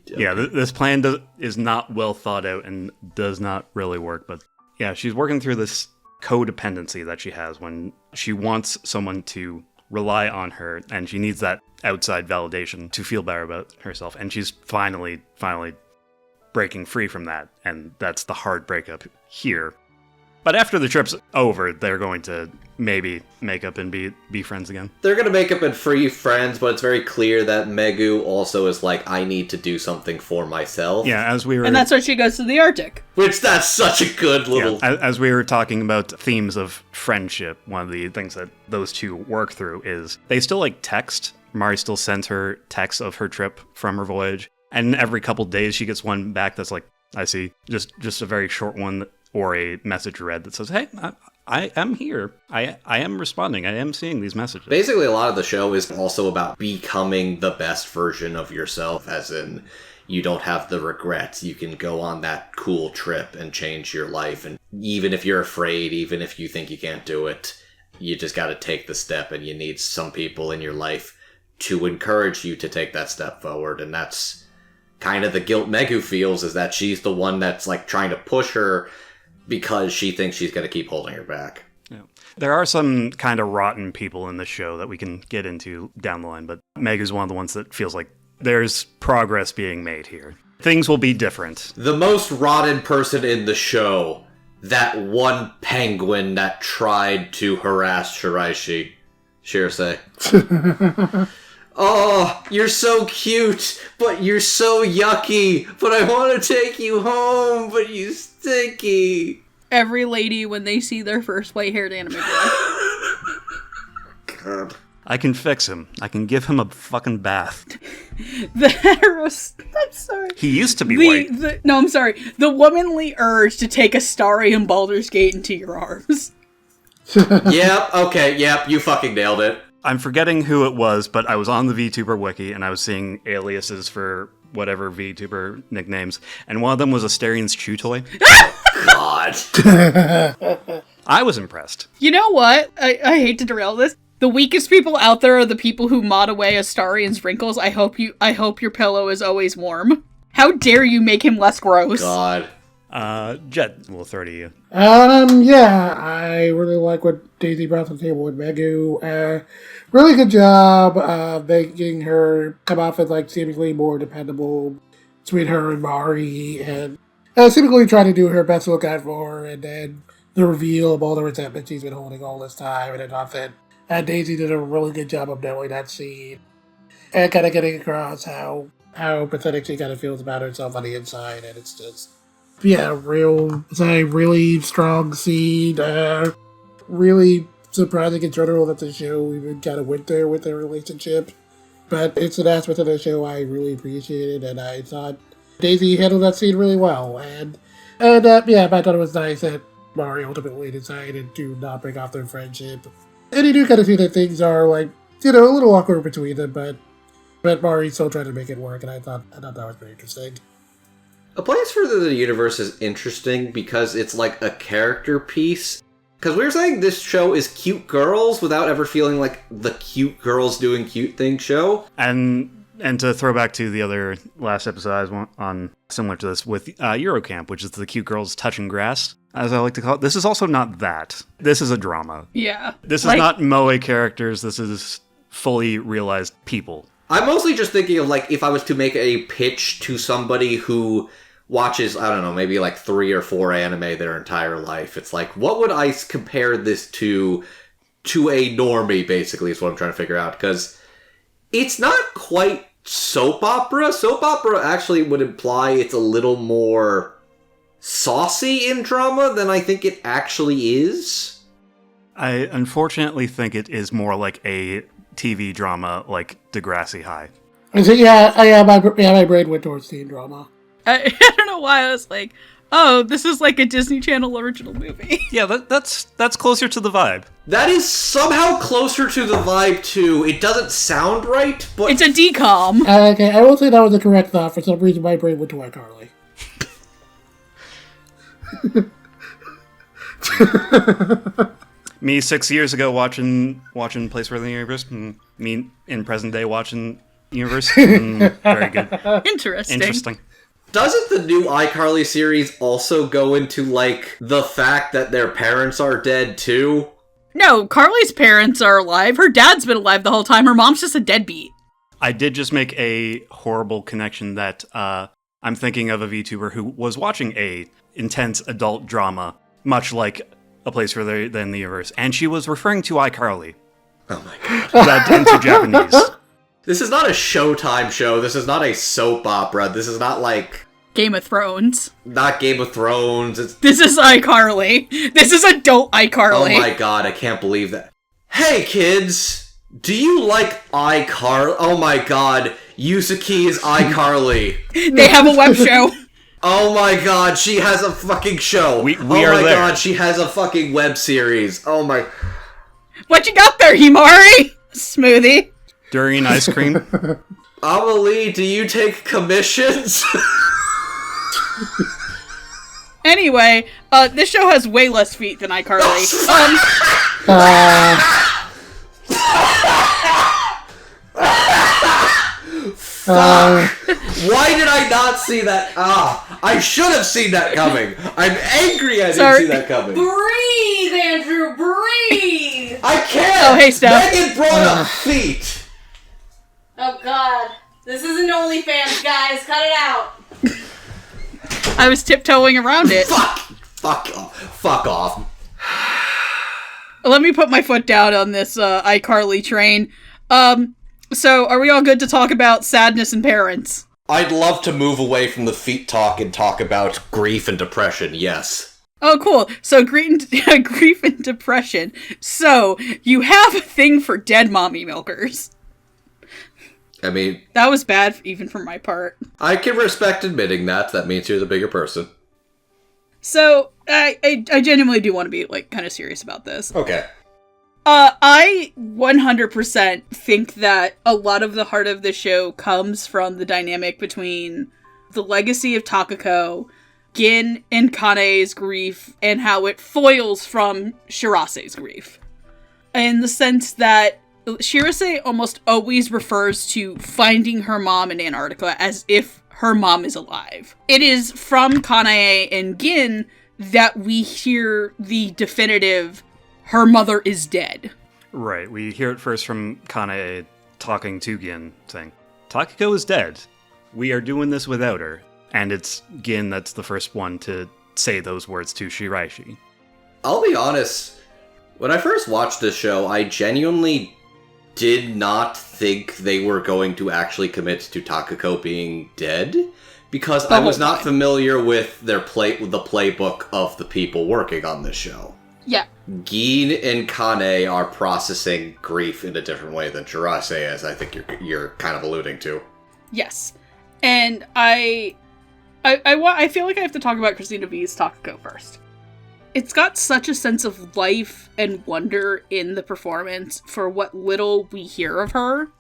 Yeah, this plan is not well thought out and does not really work. But yeah, she's working through this codependency that she has when she wants someone to rely on her and she needs that outside validation to feel better about herself, and she's finally breaking free from that, and that's the hard breakup here. But after the trip's over, they're going to maybe make up and be friends again. They're going to make up and free friends, but it's very clear that Megu also is like, I need to do something for myself. Yeah, and that's why she goes to the Arctic. Which, that's such a good little... Yeah, as we were talking about themes of friendship, one of the things that those two work through is they still like text. Mari still sends her texts of her trip from her voyage. And every couple days she gets one back that's like, I see, just a very short one or a message read that says, hey, I am here. I am responding. I am seeing these messages. Basically, a lot of the show is also about becoming the best version of yourself, as in, you don't have the regrets. You can go on that cool trip and change your life. And even if you're afraid, even if you think you can't do it, you just got to take the step, and you need some people in your life to encourage you to take that step forward. And that's kind of the guilt Megu feels, is that she's the one that's like trying to push her because she thinks she's going to keep holding her back. Yeah. There are some kind of rotten people in the show that we can get into down the line, but Meg is one of the ones that feels like there's progress being made here. Things will be different. The most rotten person in the show, that one penguin that tried to harass Shiraishi. Shirsei. Oh, you're so cute, but you're so yucky, but I want to take you home, but you stinky. Every lady when they see their first white-haired anime girl. God. I can fix him. I can give him a fucking bath. I'm sorry. He used to be white. No, I'm sorry. The womanly urge to take a Starry and Baldur's Gate into your arms. Yep, okay, yep, you fucking nailed it. I'm forgetting who it was, but I was on the VTuber wiki and I was seeing aliases for whatever VTuber nicknames, and one of them was Asterian's chew toy. God. I was impressed. You know what? I hate to derail this. The weakest people out there are the people who mod away Astarian's wrinkles. I hope your pillow is always warm. How dare you make him less gross? God. Jet, we'll throw to you. Yeah, I really like what Daisy brought to the table with Megu. Really good job of making her come off as, like, seemingly more dependable between her and Mari, and seemingly trying to do her best to look out for her, and then the reveal of all the resentment she's been holding all this time, and then nothing. And Daisy did a really good job of knowing that scene, and kind of getting across how pathetic she kind of feels about herself on the inside, and it's just... Yeah, it's a really strong scene. Really surprising in general that the show even kind of went there with their relationship. But it's an aspect of the show I really appreciated, and I thought Daisy handled that scene really well. And I thought it was nice that Mari ultimately decided to not break off their friendship. And you do kind of see that things are, like, a little awkward between them, but Mari's still trying to make it work, and I thought that was very interesting. A Place for the Universe is interesting because it's like a character piece. Because we were saying this show is cute girls without ever feeling like the cute girls doing cute things show. And to throw back to the other last episode I was on, similar to this, with Eurocamp, which is the cute girls touching grass, as I like to call it. This is also not that. This is a drama. Yeah. This is not moe characters. This is fully realized people. I'm mostly just thinking of, like, if I was to make a pitch to somebody who watches, I don't know, maybe like 3 or 4 anime their entire life. It's like, what would I compare this to a normie, basically, is what I'm trying to figure out. Because it's not quite soap opera. Soap opera actually would imply it's a little more saucy in drama than I think it actually is. I unfortunately think it is more like a TV drama like Degrassi High. My brain went towards teen drama. I don't know why I was like, oh, this is like a Disney Channel original movie. Yeah, that's closer to the vibe. That is somehow closer to the vibe, too. It doesn't sound right, but... It's a decom. Okay, I will say that was the correct thought. For some reason, my brain went to iCarly. Me 6 years ago watching Place for the Universe. Me in present day watching Universe. Very good. Interesting. Doesn't the new iCarly series also go into, like, the fact that their parents are dead, too? No, Carly's parents are alive. Her dad's been alive the whole time. Her mom's just a deadbeat. I did just make a horrible connection that I'm thinking of a VTuber who was watching a intense adult drama, much like A Place for the Universe, and she was referring to iCarly. Oh my god. Dubbed into Japanese. This is not a Showtime show. This is not a soap opera. This is not like... Game of Thrones. Not Game of Thrones. This is iCarly. This is adult iCarly. Oh my god, I can't believe that. Hey kids! Do you like iCarly? Oh my god, Yusuke is iCarly. They have a web show. Oh my god, she has a fucking show. We oh are my there. God, she has a fucking web series. Oh my... What you got there, Himari? Smoothie. Durian ice cream. Amelie, do you take commissions? Anyway, this show has way less feet than iCarly. Fuck! Why did I not see that? I should have seen that coming. I'm angry I didn't see that coming. Breathe, Andrew, breathe! I can't! Oh, hey, Steph. Megan brought up feet! Oh, God. This isn't OnlyFans, guys. Cut it out. I was tiptoeing around it. Fuck off. Let me put my foot down on this iCarly train. So, are we all good to talk about sadness and parents? I'd love to move away from the feet talk and talk about grief and depression, yes. Oh, cool. So, grief and depression. So, you have a thing for dead mommy milkers. I mean... That was bad, even for my part. I can respect admitting that. That means you're the bigger person. So, I genuinely do want to be, like, kind of serious about this. Okay. I 100% think that a lot of the heart of the show comes from the dynamic between the legacy of Takako, Gin and Kane's grief, and how it foils from Shirase's grief. In the sense that Shirase almost always refers to finding her mom in Antarctica as if her mom is alive. It is from Kanae and Gin that we hear the definitive her mother is dead. Right, we hear it first from Kana talking to Gin, saying, Takako is dead. We are doing this without her. And it's Gin that's the first one to say those words to Shiraishi. I'll be honest, when I first watched this show, I genuinely did not think they were going to actually commit to Takako being dead, because I was not familiar with the playbook of the people working on this show. Yeah. Gin and Kane are processing grief in a different way than Shirase, as I think you're kind of alluding to. Yes. And I feel like I have to talk about Christina V's Takako first. It's got such a sense of life and wonder in the performance for what little we hear of her.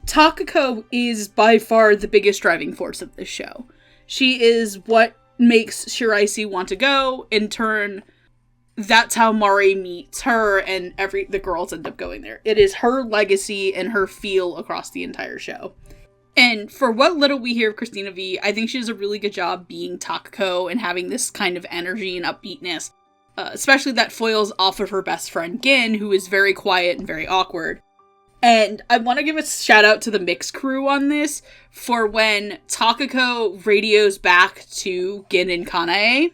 Takako is by far the biggest driving force of this show. She is what makes Shirase want to go. In turn, that's how Mari meets her, and the girls end up going there. It is her legacy and her feel across the entire show. And for what little we hear of Christina V, I think she does a really good job being Takako and having this kind of energy and upbeatness. Especially that foils off of her best friend Gin, who is very quiet and very awkward. And I want to give a shout out to the mix crew on this for when Takako radios back to Gin and Kanae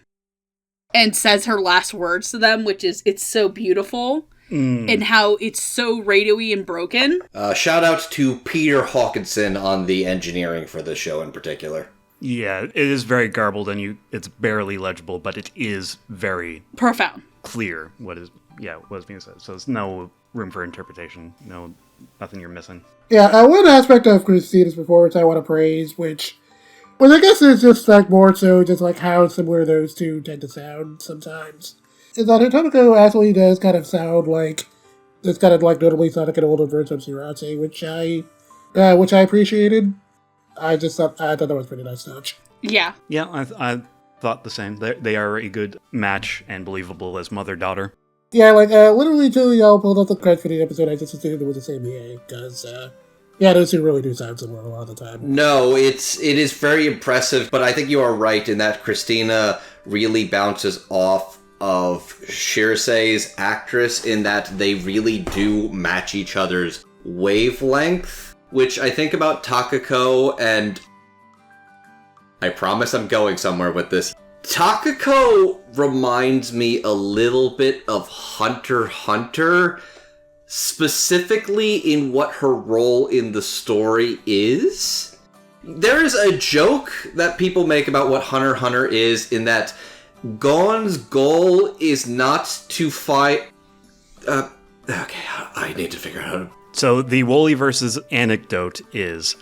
and says her last words to them, which is, it's so beautiful, and how it's so radio-y and broken. Shout out to Peter Hawkinson on the engineering for this show in particular. Yeah, it is very garbled and it's barely legible, but it is very profound, clear what is being said. So there's no room for interpretation, nothing you're missing. Yeah, one aspect of Christina's performance I want to praise, which I guess is just like more so just like how similar those two tend to sound sometimes, is that Takako actually does kind of sound like this kind of like notably sound like an older version of Shirase, which I appreciated. I thought that was pretty nice touch. Yeah. Yeah, I thought the same. They are a good match and believable as mother-daughter. Yeah, like, literally until y'all pulled up the credits for the episode, I just assumed it was the same EA, because, those two really do sound similar a lot of the time. No, it is very impressive, but I think you are right in that Christina really bounces off of Shirase's actress in that they really do match each other's wavelength, which I think about Takako, and I promise I'm going somewhere with this. Takako reminds me a little bit of Hunter x Hunter, specifically in what her role in the story is. There's a joke that people make about what Hunter x Hunter is, in that Gon's goal is not to fight... okay, I need to figure out how to... So the Wooly versus anecdote is,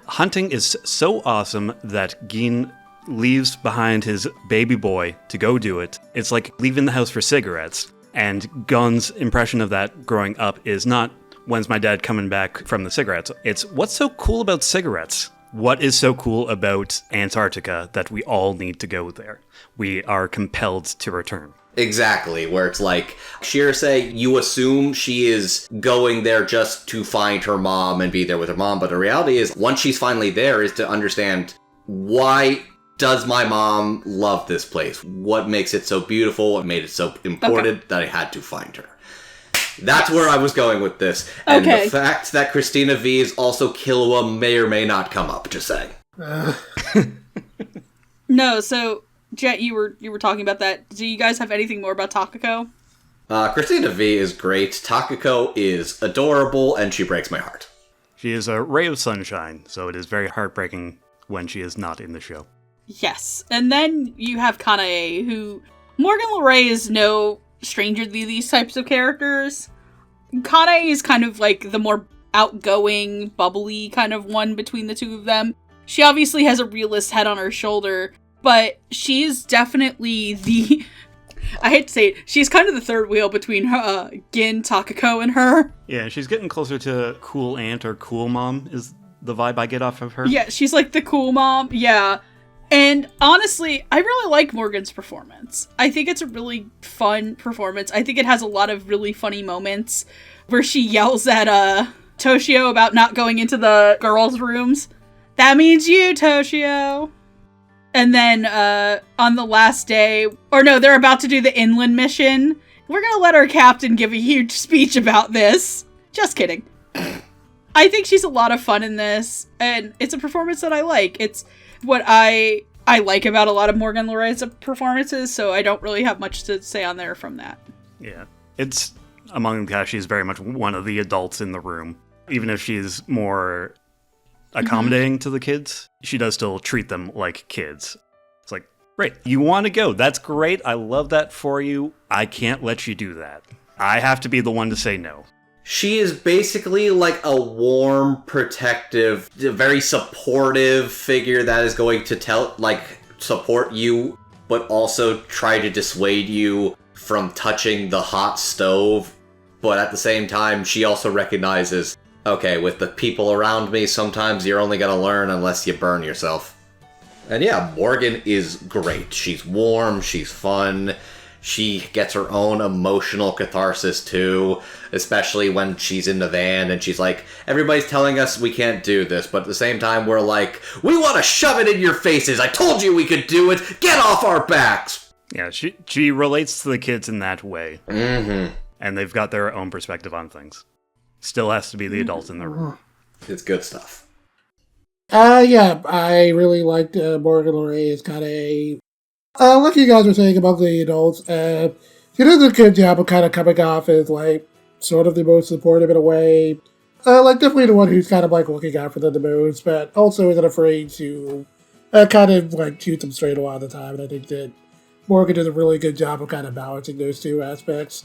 hunting is so awesome that Gin leaves behind his baby boy to go do it. It's like leaving the house for cigarettes. And Gon's impression of that growing up is not, when's my dad coming back from the cigarettes? It's, what's so cool about cigarettes? What is so cool about Antarctica that we all need to go there? We are compelled to return. Exactly, where it's like, Shirase, you assume she is going there just to find her mom and be there with her mom, but the reality is, once she's finally there, is to understand why does my mom love this place? What makes it so beautiful? What made it so important that I had to find her? That's where I was going with this. And the fact that Christina V is also Killua may or may not come up, just saying. No, so, Jet, you were talking about that. Do you guys have anything more about Takako? Christina V is great. Takako is adorable, and she breaks my heart. She is a ray of sunshine, so it is very heartbreaking when she is not in the show. Yes. And then you have Kana, who... Morgan Le Ray is no stranger to these types of characters. Kana is kind of like the more outgoing, bubbly kind of one between the two of them. She obviously has a realist head on her shoulder, but she's definitely the... I hate to say it, she's kind of the third wheel between her, Gin, Takako, and her. Yeah, she's getting closer to cool aunt or cool mom is the vibe I get off of her. Yeah, she's like the cool mom, yeah. And honestly, I really like Morgan's performance. I think it's a really fun performance. I think it has a lot of really funny moments where she yells at Toshio about not going into the girls' rooms. That means you, Toshio. And then on the last day, or no, they're about to do the inland mission. We're gonna let our captain give a huge speech about this. Just kidding. I think she's a lot of fun in this, and it's a performance that I like. It's what I like about a lot of Morgan Le Ray's performances, so I don't really have much to say on there from that. Yeah. It's, among them, she's very much one of the adults in the room. Even if she's more accommodating to the kids, she does still treat them like kids. It's like, great, you want to go. That's great. I love that for you. I can't let you do that. I have to be the one to say no. She is basically like a warm, protective, very supportive figure that is going to support you, but also try to dissuade you from touching the hot stove. But at the same time, she also recognizes, okay, with the people around me, sometimes you're only going to learn unless you burn yourself. And yeah, Morgan is great. She's warm, she's fun. She gets her own emotional catharsis too, especially when she's in the van and she's like, everybody's telling us we can't do this, but at the same time we're like, we want to shove it in your faces. I told you we could do it. Get off our backs. Yeah, she relates to the kids in that way. Mm-hmm. And they've got their own perspective on things. Still has to be the adults in the room. It's good stuff. Yeah, I really liked Morgan Le Ray as kind of like you guys were saying about the adults, she does a good job of kind of coming off as, like, sort of the most supportive in a way. Like, definitely the one who's kind of, like, looking out for them the most, but also isn't afraid to kind of, like, shoot them straight a lot of the time, and I think that Morgan does a really good job of kind of balancing those two aspects.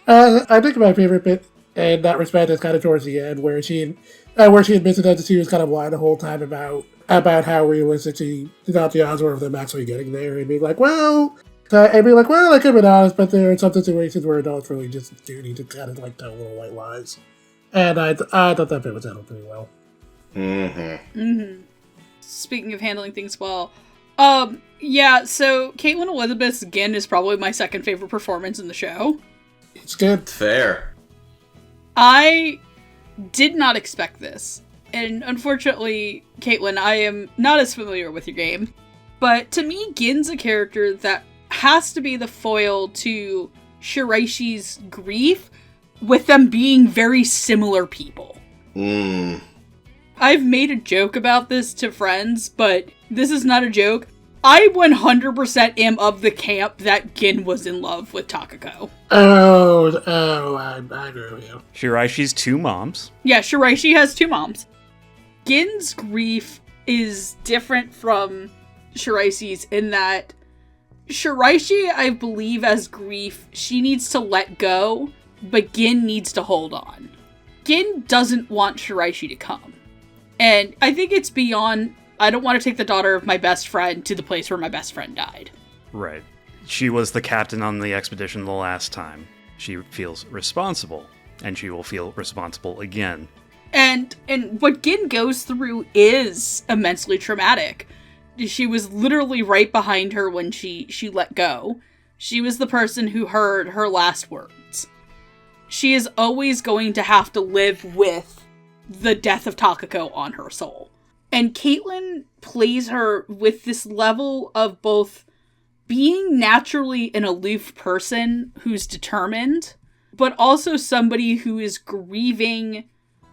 I think my favorite bit in that respect is kind of towards the end, where she admits that she was kind of lying the whole time about how realistic she thought the odds were of them actually getting there, and being like, I could have been honest, but there are some situations where adults really just do need to kind of like tell little white lies. And I thought that bit was handled pretty well. Mm-hmm. Mm-hmm. Speaking of handling things well, yeah, so Caitlin Elizabeth's Gin is probably my second favorite performance in the show. It's good. Fair. I did not expect this. And unfortunately, Caitlin, I am not as familiar with your game. But to me, Gin's a character that has to be the foil to Shiraishi's grief, with them being very similar people. I've made a joke about this to friends, but this is not a joke. I 100% am of the camp that Gin was in love with Takako. I agree with you. Shiraishi's two moms. Yeah, Shiraishi has two moms. Gin's grief is different from Shiraishi's in that Shiraishi, I believe, as grief, she needs to let go, but Gin needs to hold on. Gin doesn't want Shiraishi to come. And I think it's beyond, I don't want to take the daughter of my best friend to the place where my best friend died. Right. She was the captain on the expedition the last time. She feels responsible, and she will feel responsible again. And what Gin goes through is immensely traumatic. She was literally right behind her when she let go. She was the person who heard her last words. She is always going to have to live with the death of Takako on her soul. And Caitlin plays her with this level of both being naturally an aloof person who's determined, but also somebody who is grieving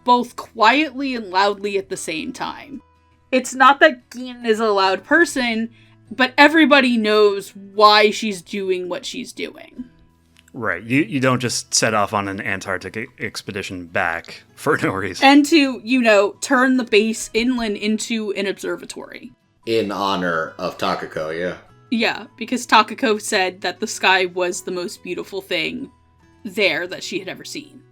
both quietly and loudly at the same time. It's not that Gin is a loud person, but everybody knows why she's doing what she's doing. Right. You don't just set off on an Antarctic expedition back for no reason. And to, turn the base inland into an observatory. In honor of Takako, yeah. Yeah, because Takako said that the sky was the most beautiful thing there that she had ever seen.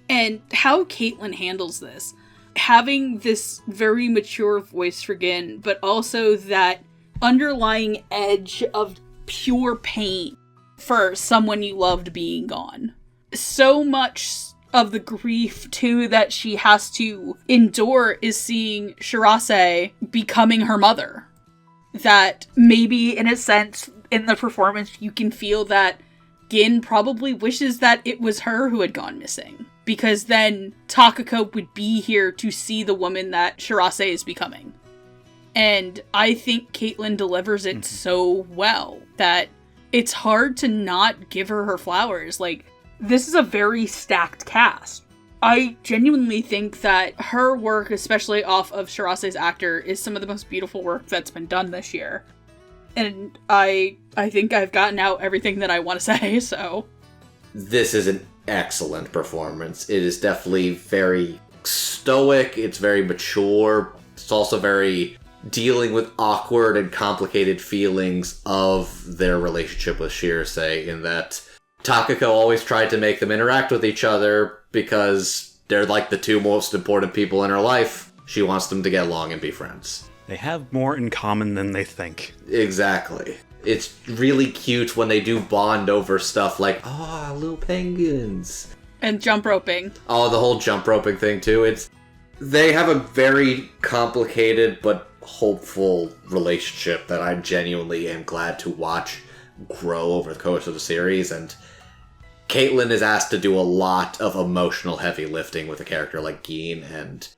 And how Caitlin handles this, having this very mature voice for Gin, but also that underlying edge of pure pain for someone you loved being gone. So much of the grief, too, that she has to endure is seeing Shirase becoming her mother. That maybe, in a sense, in the performance, you can feel that Gin probably wishes that it was her who had gone missing. Because then Takako would be here to see the woman that Shirase is becoming. And I think Caitlin delivers it so well that it's hard to not give her flowers. Like, this is a very stacked cast. I genuinely think that her work, especially off of Shirase's actor, is some of the most beautiful work that's been done this year. And I think I've gotten out everything that I want to say, so. This is an excellent performance. It is definitely very stoic, it's very mature, it's also very dealing with awkward and complicated feelings of their relationship with Shirase, in that Takako always tried to make them interact with each other because they're like the two most important people in her life. She wants them to get along and be friends. They have more in common than they think. Exactly. It's really cute when they do bond over stuff like, little penguins. And jump roping. Oh, the whole jump roping thing too. They have a very complicated but hopeful relationship that I genuinely am glad to watch grow over the course of the series, and Caitlin is asked to do a lot of emotional heavy lifting with a character like Gin, and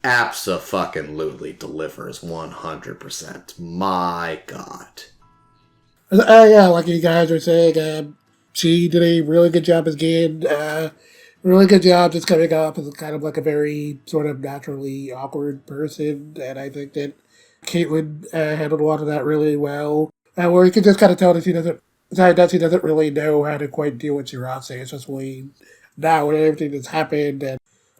abso-fucking-lutely delivers 100%. My god. Yeah, like you guys were saying, she did a really good job as Gin. Really good job just coming off as kind of like a very sort of naturally awkward person, and I think that Caitlin handled a lot of that really well. Where you can just kind of tell that she doesn't really know how to quite deal with Shirase, especially now with everything that's happened, and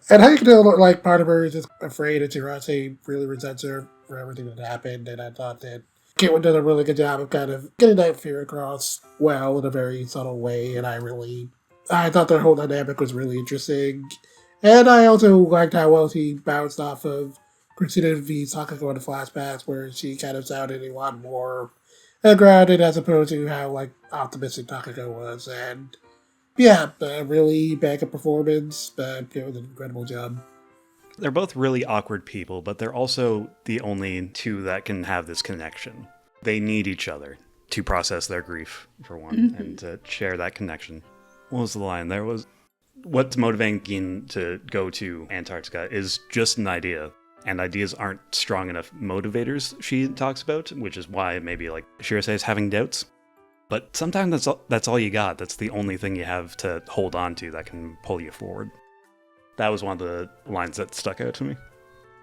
how you can tell like part of her is just afraid that Shirase really resents her for everything that happened, and I thought that Caitlin did a really good job of kind of getting that fear across well in a very subtle way, and I thought their whole dynamic was really interesting. And I also liked how well she bounced off of Christina v. Takako in the flashbacks, where she kind of sounded a lot more grounded as opposed to how like optimistic Takako was. And yeah, really backup performance, it was an incredible job. They're both really awkward people, but they're also the only two that can have this connection. They need each other to process their grief, for one, and to share that connection. What was the line? There was, what's motivating Gin to go to Antarctica is just an idea. And ideas aren't strong enough motivators, she talks about, which is why maybe like Shirase is having doubts. But sometimes that's all you got. That's the only thing you have to hold on to that can pull you forward. That was one of the lines that stuck out to me.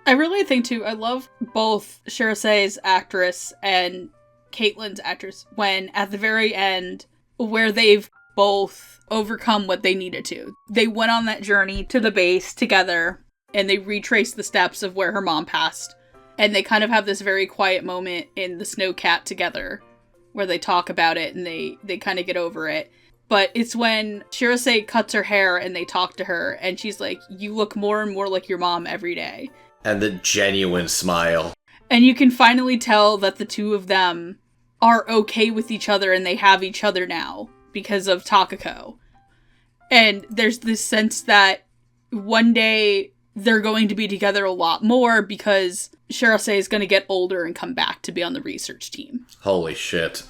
I really think, too, I love both Shirase's actress and Caitlin's actress when, at the very end, where they've both overcome what they needed to. They went on that journey to the base together, and they retraced the steps of where her mom passed. And they kind of have this very quiet moment in the Snowcat together, where they talk about it and they kind of get over it. But it's when Shirase cuts her hair and they talk to her, and she's like, "You look more and more like your mom every day." And the genuine smile. And you can finally tell that the two of them are okay with each other and they have each other now because of Takako. And there's this sense that one day they're going to be together a lot more because Shirase is going to get older and come back to be on the research team. Holy shit.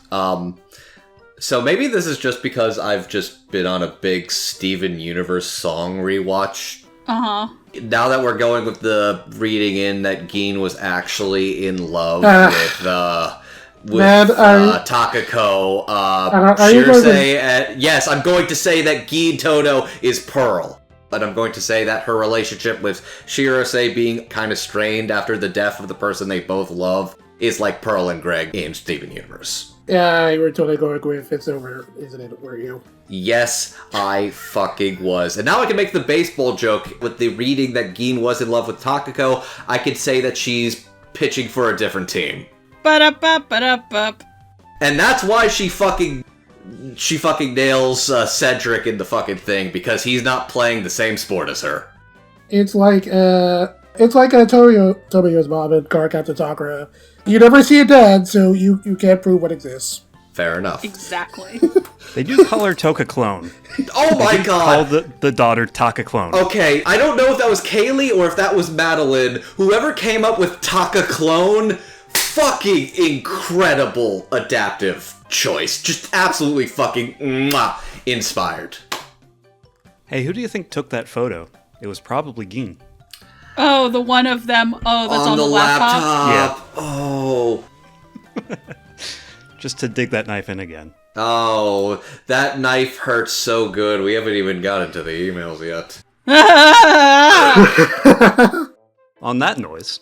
So maybe this is just because I've just been on a big Steven Universe song rewatch Uh-huh. Now that we're going with the reading in that Gin was actually in love with Takako, yes, I'm going to say that Gin Todo is Pearl. But I'm going to say that her relationship with Shirase being kind of strained after the death of the person they both love is like Pearl and Greg in Steven Universe. Yeah, you were totally going with it's over, isn't it, were you? Yes, I fucking was. And now I can make the baseball joke with the reading that Gin was in love with Takako. I could say that she's pitching for a different team. Ba-da-ba-ba-da-ba. And that's why she fucking nails Cedric in the fucking thing, because he's not playing the same sport as her. It's like Tomio's mom and Car Captain Sakura. You never see a dad, so you can't prove what exists. Fair enough. Exactly. They do call her Toka Clone. Oh my god! Call the daughter Taka Clone. Okay, I don't know if that was Kaylee or if that was Madeline. Whoever came up with Taka Clone, fucking incredible adaptive choice. Just absolutely fucking inspired. Hey, who do you think took that photo? It was probably Gin. Oh, the one of them. Oh, that's on the laptop. Yeah. Oh. Just to dig that knife in again. Oh, that knife hurts so good. We haven't even gotten to the emails yet. On that noise.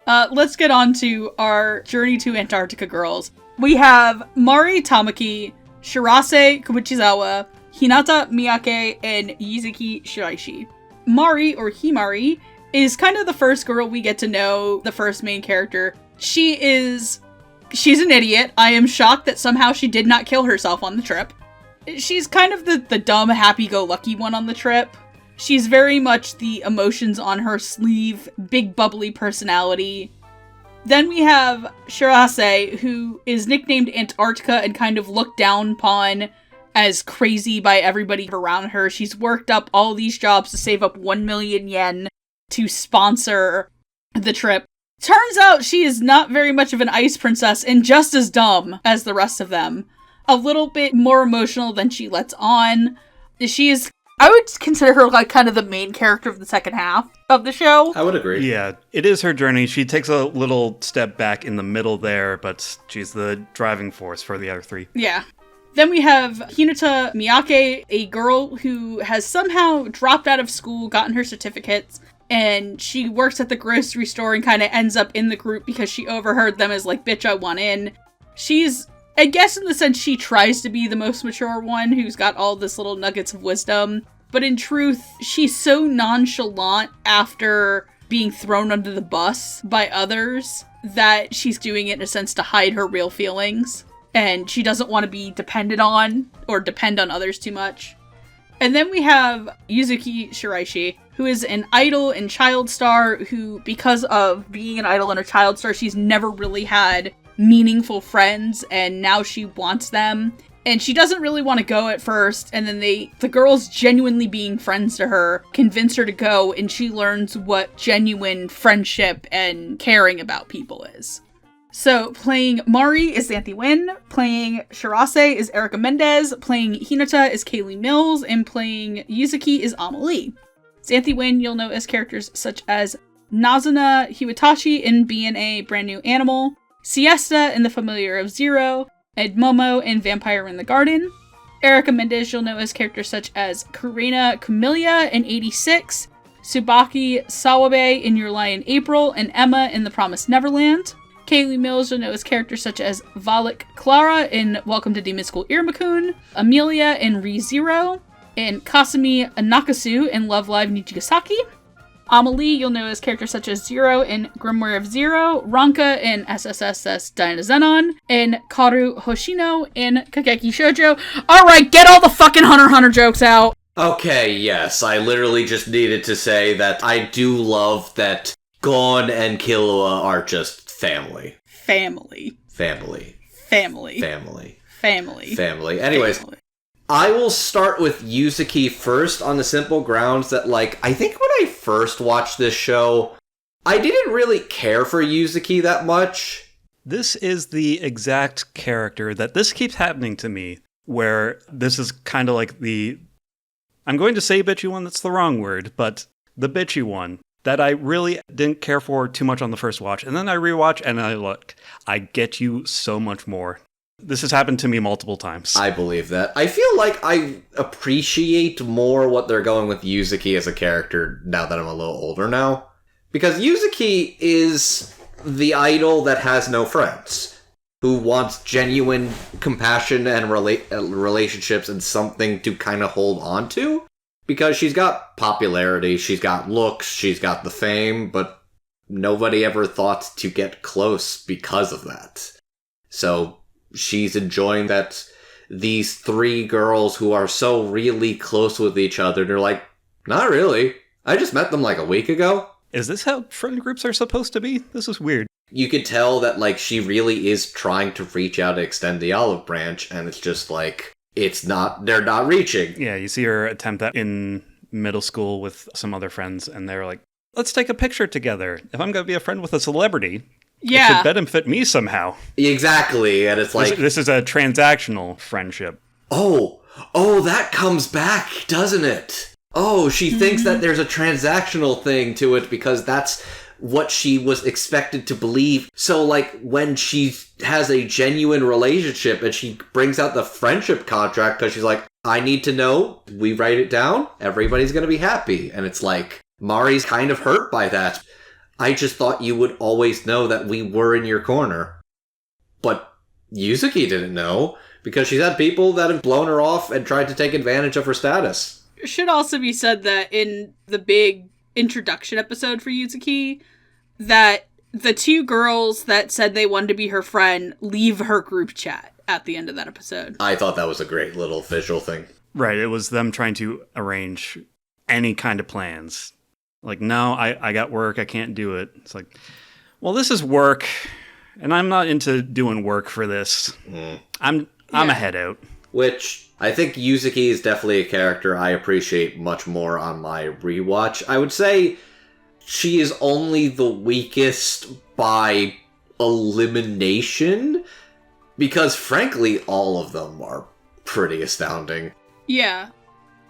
Let's get on to our Journey to Antarctica girls. We have Mari Tamaki, Shirase Kabuchizawa, Hinata Miyake, and Yuzuki Shiraishi. Mari, or Himari, is kind of the first girl we get to know, the first main character. She's an idiot. I am shocked that somehow she did not kill herself on the trip. She's kind of the dumb, happy-go-lucky one on the trip. She's very much the emotions on her sleeve, big bubbly personality. Then we have Shirase, who is nicknamed Antarctica and kind of looked down upon as crazy by everybody around her. She's worked up all these jobs to save up 1 million yen to sponsor the trip. Turns out she is not very much of an ice princess and just as dumb as the rest of them. A little bit more emotional than she lets on. She is, I would consider her like kind of the main character of the second half of the show. I would agree. Yeah, it is her journey. She takes a little step back in the middle there, but she's the driving force for the other three. Yeah. Then we have Hinata Miyake, a girl who has somehow dropped out of school, gotten her certificates, and she works at the grocery store and kind of ends up in the group because she overheard them as like, bitch, I want in. She's, I guess in the sense she tries to be the most mature one who's got all this little nuggets of wisdom, but in truth, she's so nonchalant after being thrown under the bus by others that she's doing it in a sense to hide her real feelings. And she doesn't want to be depended on or depend on others too much. And then we have Yuzuki Shiraishi, who is an idol and child star who, because of being an idol and a child star, she's never really had meaningful friends, and now she wants them. And she doesn't really want to go at first, and then the girls genuinely being friends to her convince her to go, and she learns what genuine friendship and caring about people is. So, playing Mari is Xanthi Wynn, playing Shirase is Erica Mendez, playing Hinata is Kaylee Mills, and playing Yuzuki is Amelie. Xanthi Wynn you'll know as characters such as Nazuna Hiwatashi in B&A Brand New Animal, Siesta in The Familiar of Zero, and Momo in Vampire in the Garden. Erica Mendez you'll know as characters such as Karina Camellia in 86, Tsubaki Sawabe in Your Lie in April, and Emma in The Promised Neverland. Kaylee Mills you'll know as characters such as Valak Clara in Welcome to Demon School Irmakun, Amelia in ReZero, and Kasumi Nakasu in Love Live Nijigasaki. Amelie you'll know as characters such as Zero in Grimoire of Zero, Ranka in SSSS Dynazenon, and Karu Hoshino in Kageki Shoujo. Alright, get all the fucking Hunter x Hunter jokes out! Okay, yes, I literally just needed to say that I do love that Gon and Killua are just family. Family. Anyways, I will start with Yuzuki first on the simple grounds that, like, I think when I first watched this show, I didn't really care for Yuzuki that much. This is the exact character that this keeps happening to me, where this is kind of like the... I'm going to say bitchy one, that's the wrong word, but the bitchy one, that I really didn't care for too much on the first watch. And then I rewatch and I get you so much more. This has happened to me multiple times. I believe that. I feel like I appreciate more what they're going with Yuzuki as a character now that I'm a little older now. Because Yuzuki is the idol that has no friends, who wants genuine compassion and relationships and something to kind of hold on to. Because she's got popularity, she's got looks, she's got the fame, but nobody ever thought to get close because of that. So she's enjoying that these three girls who are so really close with each other, they're like, not really. I just met them like a week ago. Is this how friend groups are supposed to be? This is weird. You could tell that, like, she really is trying to reach out and extend the olive branch, and it's just like, they're not reaching. Yeah, you see her attempt that in middle school with some other friends, and they're like, let's take a picture together. If I'm going to be a friend with a celebrity, it should benefit me somehow. Exactly, and it's like... This is a transactional friendship. Oh, that comes back, doesn't it? Oh, she thinks that there's a transactional thing to it because that's what she was expected to believe. So, like, when she has a genuine relationship and she brings out the friendship contract because she's like, I need to know, we write it down, everybody's going to be happy. And it's like, Mari's kind of hurt by that. I just thought you would always know that we were in your corner. But Yuzuki didn't know because she's had people that have blown her off and tried to take advantage of her status. It should also be said that in the big introduction episode for Yuzuki, that the two girls that said they wanted to be her friend leave her group chat at the end of that episode. I thought that was a great little visual thing. Right, it was them trying to arrange any kind of plans. Like, no, I got work, I can't do it. It's like, well, this is work, and I'm not into doing work for this. I'm a head out. Which, I think Yuzuki is definitely a character I appreciate much more on my rewatch. I would say she is only the weakest by elimination, because frankly, all of them are pretty astounding. Yeah.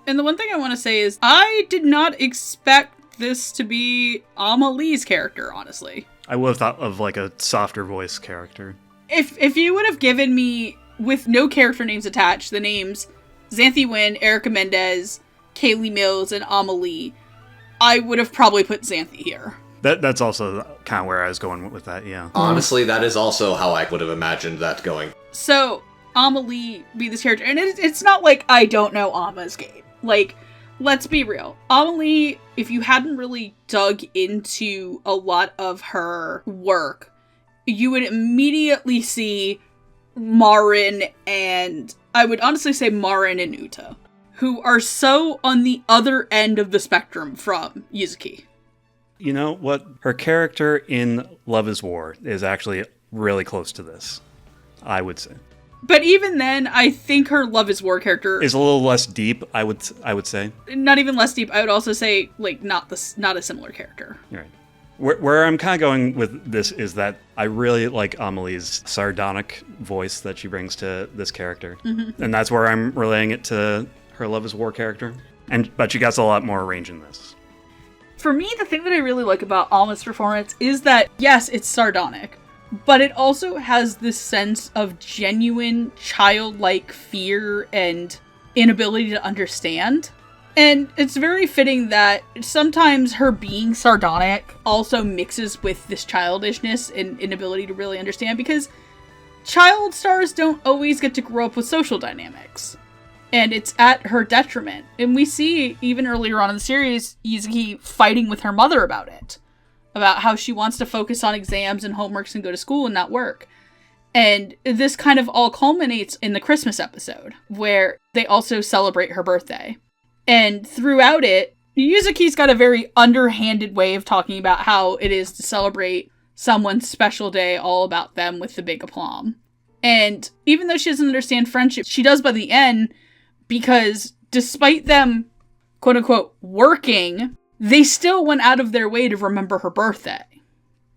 And the one thing I want to say is, I did not expect this to be Amali's character, honestly. I would have thought of like a softer voice character. If you would have given me, with no character names attached, the names Xanthi Wynn, Erica Mendez, Kaylee Mills, and Amalie, I would have probably put Xanthi here. That's also kind of where I was going with that, yeah. Honestly, that is also how I would have imagined that going. So, Amalie be this character, and it's not like I don't know Ama's game. Like, let's be real. Amalie, if you hadn't really dug into a lot of her work, you would immediately see Marin and, I would honestly say Marin and Uta, who are so on the other end of the spectrum from Yuzuki. You know what? Her character in Love is War is actually really close to this, I would say. But even then, I think her Love is War character is a little less deep, I would say. Not even less deep. I would also say, like, not a similar character. You're right. Where I'm kind of going with this is that I really like Amalie's sardonic voice that she brings to this character. Mm-hmm. And that's where I'm relaying it to her Love is War character. But she gets a lot more range in this. For me, the thing that I really like about Alma's performance is that, yes, it's sardonic, but it also has this sense of genuine childlike fear and inability to understand. And it's very fitting that sometimes her being sardonic also mixes with this childishness and inability to really understand, because child stars don't always get to grow up with social dynamics. And it's at her detriment. And we see, even earlier on in the series, Yuzuki fighting with her mother about it. About how she wants to focus on exams and homeworks and go to school and not work. And this kind of all culminates in the Christmas episode, where they also celebrate her birthday. And throughout it, Yuzuki's got a very underhanded way of talking about how it is to celebrate someone's special day all about them with the big aplomb. And even though she doesn't understand friendship, she does by the end, because despite them, quote-unquote, working, they still went out of their way to remember her birthday.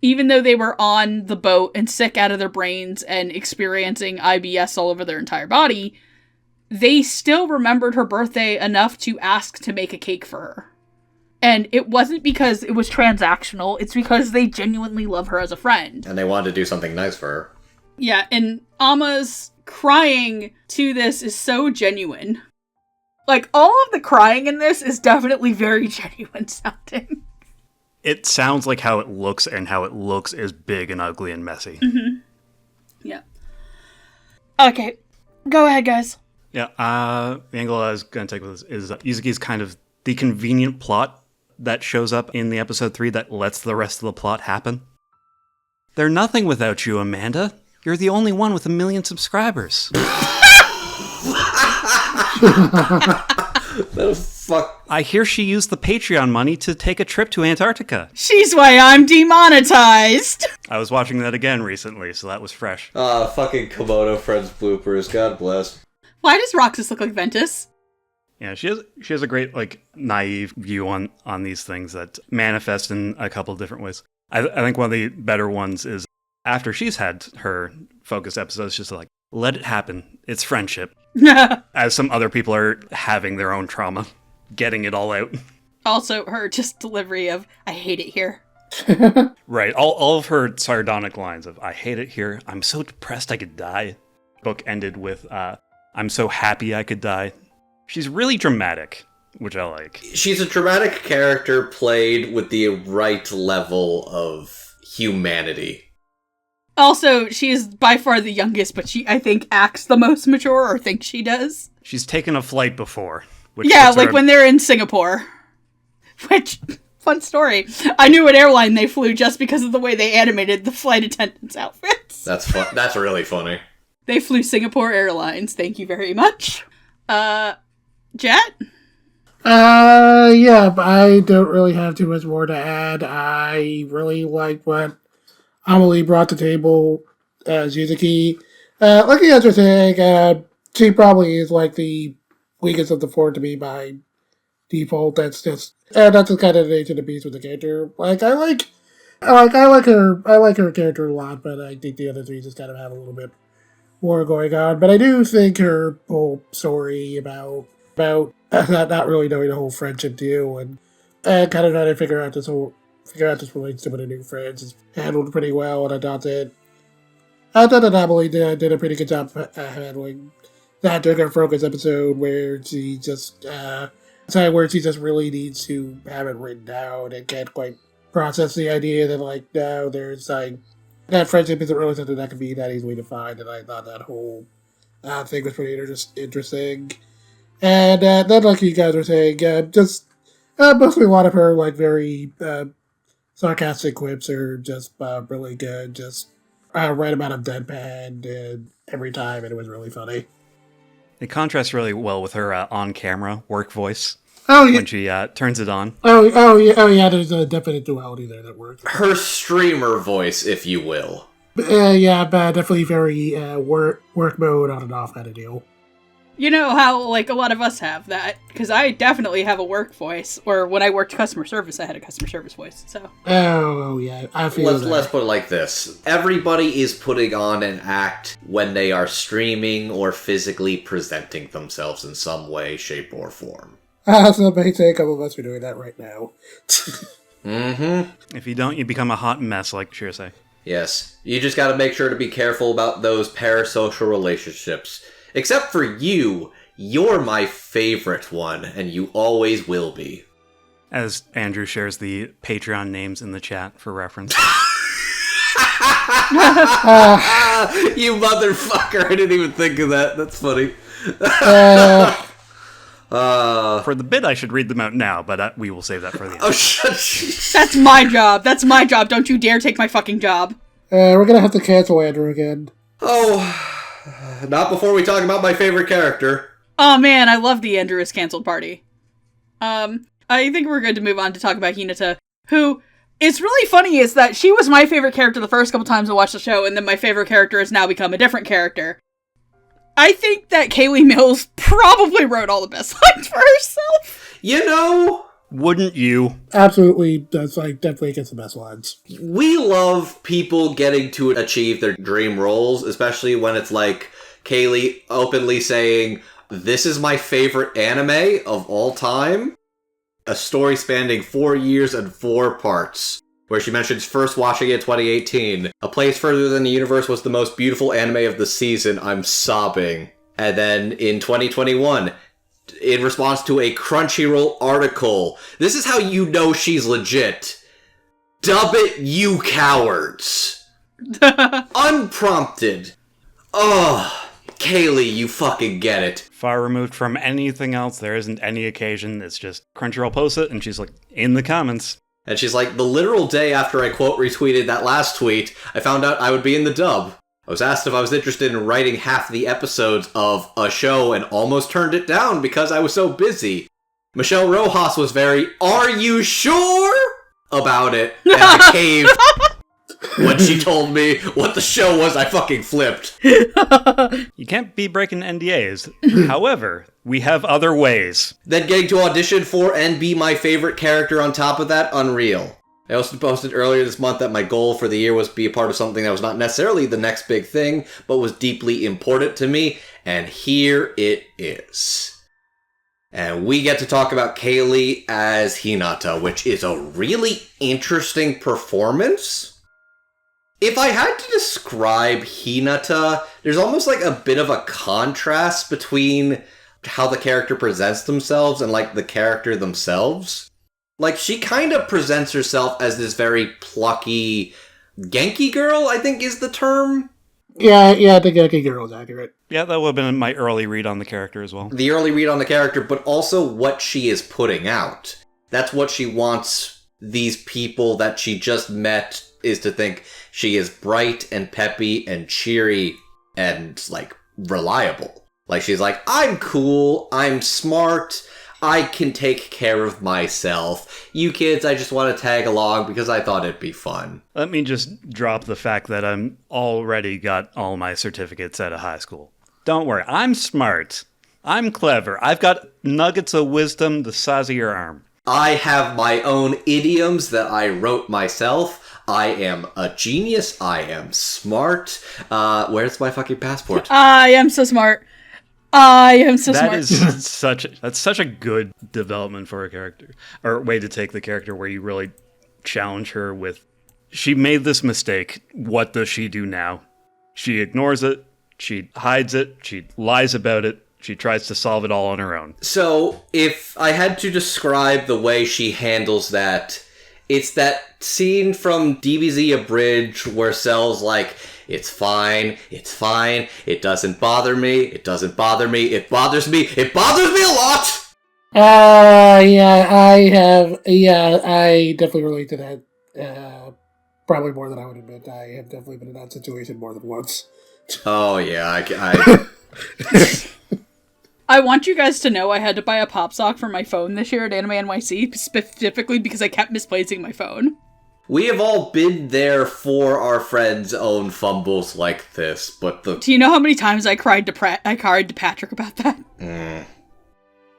Even though they were on the boat and sick out of their brains and experiencing IBS all over their entire body, they still remembered her birthday enough to ask to make a cake for her. And it wasn't because it was transactional, it's because they genuinely love her as a friend. And they wanted to do something nice for her. Yeah, and Ama's crying to this is so genuine. Like, all of the crying in this is definitely very genuine sounding. It sounds like how it looks, and how it looks is big and ugly and messy. Mm-hmm. Yeah. Okay, go ahead, guys. Yeah, the angle I was going to take with this is Yuzuki's kind of the convenient plot that shows up in the episode 3 that lets the rest of the plot happen. They're nothing without you, Amanda. You're the only one with 1 million subscribers. The fuck? I hear she used the Patreon money to take a trip to Antarctica. She's why I'm demonetized. I was watching that again recently, so that was fresh. Fucking Komodo Friends bloopers. God bless. Why does Roxas look like Ventus? Yeah, she has a great, like, naive view on these things that manifest in a couple different ways. I think one of the better ones is after she's had her focus episodes, just like, let it happen. It's friendship. As some other people are having their own trauma, getting it all out. Also, her just delivery of, I hate it here. Right, all of her sardonic lines of, I hate it here, I'm so depressed I could die. Book ended with, I'm so happy I could die. She's really dramatic, which I like. She's a dramatic character played with the right level of humanity. Also, she is by far the youngest, but she, I think, acts the most mature, or thinks she does. She's taken a flight before. Which Yeah, like when they're in Singapore. Which, fun story. I knew what airline they flew just because of the way they animated the flight attendants' outfits. That's fun. That's really funny. They flew Singapore Airlines. Thank you very much. Jet? Yeah, but I don't really have too much more to add. I really like what Amelie brought to the table as Yuzuki. Looking at her thing, she probably is like the weakest of the four to me by default. That's just, that's the kind of nature of the beast with the character. I like her character a lot, but I think the other three just kind of have a little bit more going on. But I do think her whole story about not really knowing the whole friendship deal and kind of trying to figure out this relationship with her new friends is handled pretty well, and I thought that Amelie did a pretty good job handling that during her focus episode where she just really needs to have it written down and can't quite process the idea that no, there's that friendship isn't really something that can be that easily defined, and I thought that whole thing was pretty interesting. And then, like you guys were saying, just mostly a lot of her very sarcastic quips are just really good, just right amount of deadpan and every time, and it was really funny. It contrasts really well with her on-camera work voice. Oh yeah, when she turns it on. Oh yeah. There's a definite duality there that works. Her streamer voice, if you will. Yeah, but definitely very work mode on and off kind of deal. You know how, a lot of us have that, because I definitely have a work voice, or when I worked customer service, I had a customer service voice, so. Oh, yeah, I feel Let's put it like this. Everybody is putting on an act when they are streaming or physically presenting themselves in some way, shape, or form. So basically, a couple of us are doing that right now. Mm-hmm. If you don't, you become a hot mess, like Shirsei. Yes. You just gotta make sure to be careful about those parasocial relationships. Except for you, you're my favorite one, and you always will be. As Andrew shares the Patreon names in the chat for reference. You motherfucker, I didn't even think of that. That's funny. For the bit, I should read them out now, but we will save that for the end. Oh, shut. That's my job. That's my job. Don't you dare take my fucking job. We're gonna have to cancel Andrew again. Oh... Not before we talk about my favorite character. Oh man, I love the Andrew is cancelled party. I think we're good to move on to talk about Hinata, who, it's really funny is that she was my favorite character the first couple times I watched the show, and then my favorite character has now become a different character. I think that Kaylee Mills probably wrote all the best lines for herself. You know... Wouldn't you? Absolutely, that's definitely gets the best lines. We love people getting to achieve their dream roles, especially when it's Kaylee openly saying, "This is my favorite anime of all time." a story spanning 4 years and 4 parts, where she mentions first watching it in 2018. A Place Further Than the Universe was the most beautiful anime of the season. I'm sobbing. And then in 2021, in response to a Crunchyroll article, this is how you know she's legit. Dub it, you cowards. Unprompted. Ugh. Kaylee, you fucking get it. Far removed from anything else. There isn't any occasion. It's just Crunchyroll posts it, and she's like, in the comments. And she's like, the literal day after I quote retweeted that last tweet, I found out I would be in the dub. I was asked if I was interested in writing half the episodes of a show and almost turned it down because I was so busy. Michelle Rojas was very, are you sure? About it, and I caved. When she told me what the show was, I fucking flipped. You can't be breaking NDAs. However, we have other ways. Then getting to audition for and be my favorite character on top of that, unreal. I also posted earlier this month that my goal for the year was to be a part of something that was not necessarily the next big thing, but was deeply important to me, and here it is. And we get to talk about Kaylee as Hinata, which is a really interesting performance. If I had to describe Hinata, there's almost like a bit of a contrast between how the character presents themselves and like the character themselves. Like, she kind of presents herself as this very plucky Genki girl, I think is the term. Yeah, I think Genki girl is accurate. Yeah, that would have been my early read on the character as well. The early read on the character, but also what she is putting out. That's what she wants these people that she just met is to think. She is bright and peppy and cheery and, like, reliable. Like, she's like, I'm cool, I'm smart, I can take care of myself. You kids, I just want to tag along because I thought it'd be fun. Let me just drop the fact that I'm already got all my certificates out of high school. Don't worry, I'm smart. I'm clever. I've got nuggets of wisdom the size of your arm. I have my own idioms that I wrote myself. I am a genius. I am smart. Where's my fucking passport? I am so smart. I am so smart. That is such a good development for a character, or way to take the character where you really challenge her with, she made this mistake. What does she do now? She ignores it. She hides it. She lies about it. She tries to solve it all on her own. So, if I had to describe the way she handles that, it's that scene from DBZ Abridged where Cell's like, it's fine, it doesn't bother me, it doesn't bother me, it bothers me a lot! I definitely relate to that. Probably more than I would admit. I have definitely been in that situation more than once. Oh, yeah, I I want you guys to know I had to buy a pop sock for my phone this year at Anime NYC, specifically because I kept misplacing my phone. We have all been there for our friends' own fumbles like this, but Do you know how many times I cried to Patrick about that?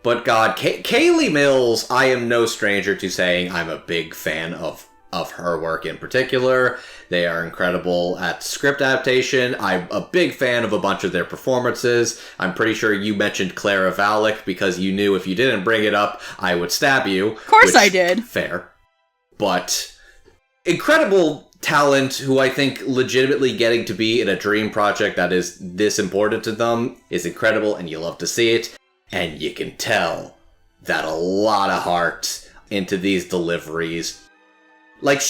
But God, Kaylee Mills, I am no stranger to saying I'm a big fan of her work in particular. They are incredible at script adaptation. I'm a big fan of a bunch of their performances. I'm pretty sure you mentioned Clara Valek because you knew if you didn't bring it up, I would stab you. Of course I did. Fair. But incredible talent who I think legitimately getting to be in a dream project that is this important to them is incredible, and you love to see it. And you can tell that a lot of heart into these deliveries. Like,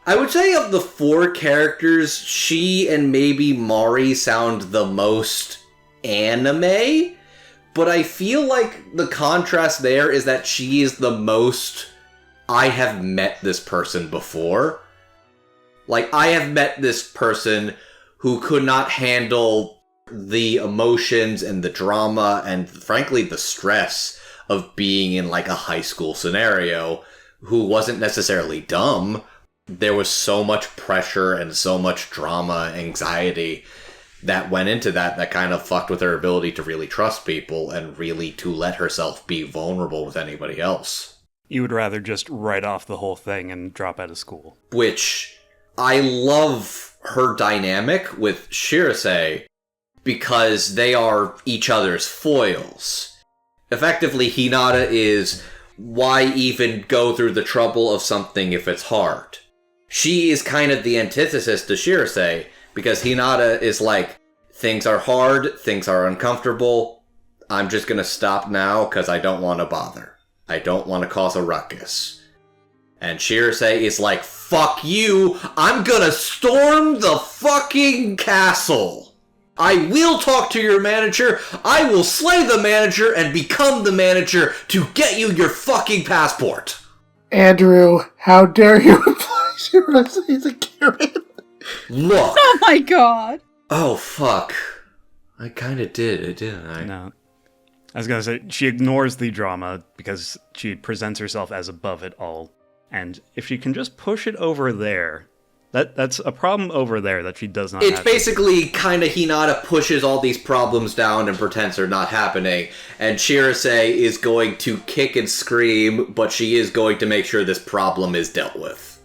I would say of the 4 characters, she and maybe Mari sound the most anime, but I feel like the contrast there is that she is the most, I have met this person before. Like, I have met this person who could not handle the emotions and the drama and, frankly, the stress of being in, like, a high school scenario, who wasn't necessarily dumb. There was so much pressure and so much drama, anxiety that went into that kind of fucked with her ability to really trust people and really to let herself be vulnerable with anybody else. You would rather just write off the whole thing and drop out of school. Which, I love her dynamic with Shirase because they are each other's foils. Effectively, Hinata is why even go through the trouble of something if it's hard? She is kind of the antithesis to Shirase, because Hinata is like, things are hard, things are uncomfortable, I'm just gonna stop now because I don't want to bother. I don't want to cause a ruckus. And Shirase is like, fuck you, I'm gonna storm the fucking castle. I will talk to your manager, I will slay the manager and become the manager to get you your fucking passport. Andrew, how dare you imply Shirase is a Karen? Look. Oh my god. Oh, fuck. I kinda did, didn't I? No. I was gonna say, she ignores the drama because she presents herself as above it all. And if she can just push it over there, that's a problem over there that she does not have. It's basically kind of Hinata pushes all these problems down and pretends they're not happening, and Shirase is going to kick and scream, but she is going to make sure this problem is dealt with.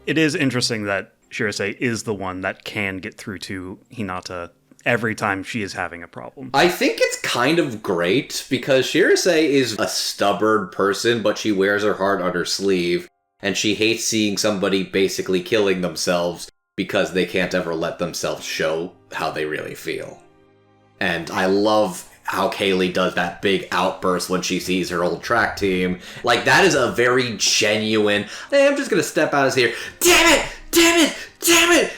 It is interesting that Shirase is the one that can get through to Hinata every time she is having a problem. I think it's kind of great, because Shirase is a stubborn person, but she wears her heart on her sleeve. And she hates seeing somebody basically killing themselves because they can't ever let themselves show how they really feel. And I love how Kaylee does that big outburst when she sees her old track team. Like, that is a very genuine, hey, I'm just gonna step out of here. Damn it! Damn it! Damn it!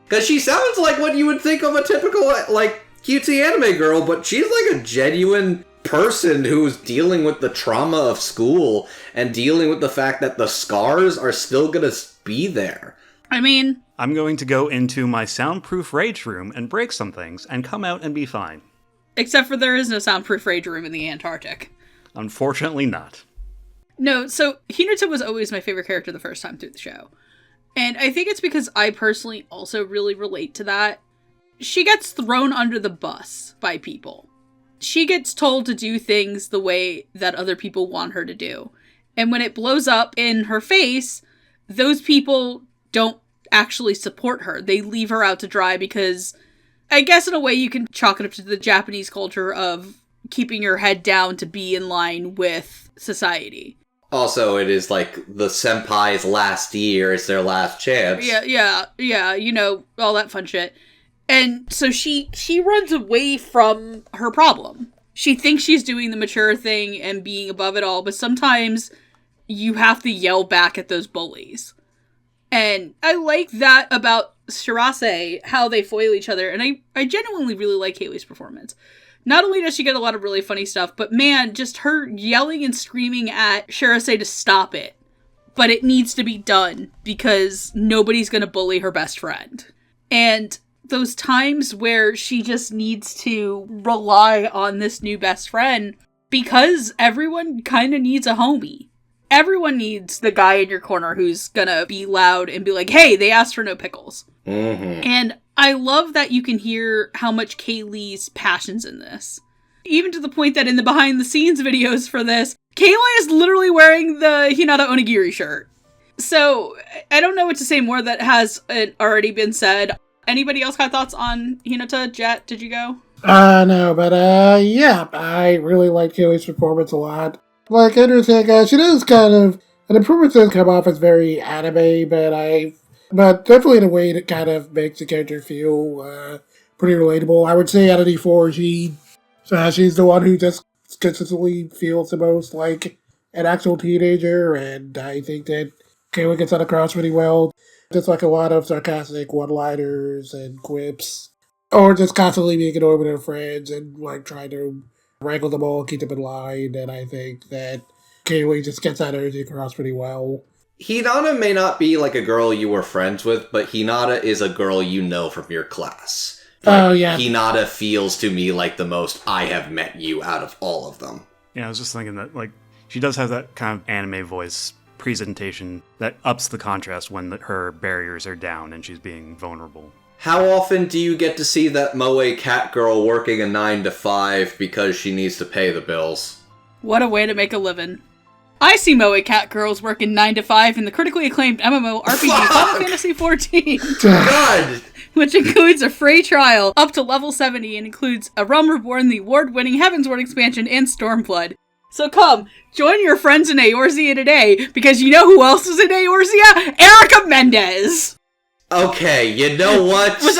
Because she sounds like what you would think of a typical, like, cutesy anime girl, but she's like a genuine person who's dealing with the trauma of school and dealing with the fact that the scars are still gonna be there. I mean, I'm going to go into my soundproof rage room and break some things and come out and be fine. except for there is no soundproof rage room in the Antarctic. Unfortunately not. No, so Hinata was always my favorite character the first time through the show. And I think it's because I personally also really relate to that. She gets thrown under the bus by people. She gets told to do things the way that other people want her to do. And when it blows up in her face, those people don't actually support her. They leave her out to dry because, I guess in a way you can chalk it up to the Japanese culture of keeping your head down to be in line with society. Also, it is like the senpai's last year, it's their last chance. Yeah, you know, all that fun shit. And so she runs away from her problem. She thinks she's doing the mature thing and being above it all, but sometimes you have to yell back at those bullies. And I like that about Shirase, how they foil each other, and I genuinely really like Kaylee's performance. Not only does she get a lot of really funny stuff, but man, just her yelling and screaming at Shirase to stop it. But it needs to be done because nobody's gonna bully her best friend. And those times where she just needs to rely on this new best friend because everyone kind of needs a homie. Everyone needs the guy in your corner who's gonna be loud and be like, hey, they asked for no pickles. Mm-hmm. And I love that you can hear how much Kaylee's passion's in this. Even to the point that in the behind the scenes videos for this, Kaylee is literally wearing the Hinata Onigiri shirt. So I don't know what to say more that has already been said. Anybody else got thoughts on Hinata? Jet, did you go? No, but yeah, I really like Kaylee's performance a lot. Like, interesting, she does kind of, an improvement does come off as very anime, but definitely in a way that kind of makes the character feel pretty relatable. I would say out of the four, she's the one who just consistently feels the most like an actual teenager, and I think that Kaylee gets that across really well. Just like a lot of sarcastic one-liners and quips, or just constantly being annoyed with her friends and like trying to wrangle them all and keep them in line, and I think that Kaylee just gets that energy across pretty well. Hinata may not be like a girl you were friends with, but Hinata is a girl you know from your class. Like, Oh, yeah. Hinata feels to me like the most I have met you out of all of them. Yeah, I was just thinking that, like, she does have that kind of anime voice presentation that ups the contrast when her barriers are down and she's being vulnerable. How often do you get to see that Moe cat girl working a 9 to 5 because she needs to pay the bills? What a way to make a living. I see Moe Cat Girls working 9 to 5 in the critically acclaimed MMO RPG Final Fantasy XIV. God! Which includes a free trial up to level 70 and includes A Realm Reborn, the award-winning Heavensward expansion, and Stormblood. So come, join your friends in Eorzea today, because you know who else is in Eorzea? Erica Mendez! Okay, you know what? Was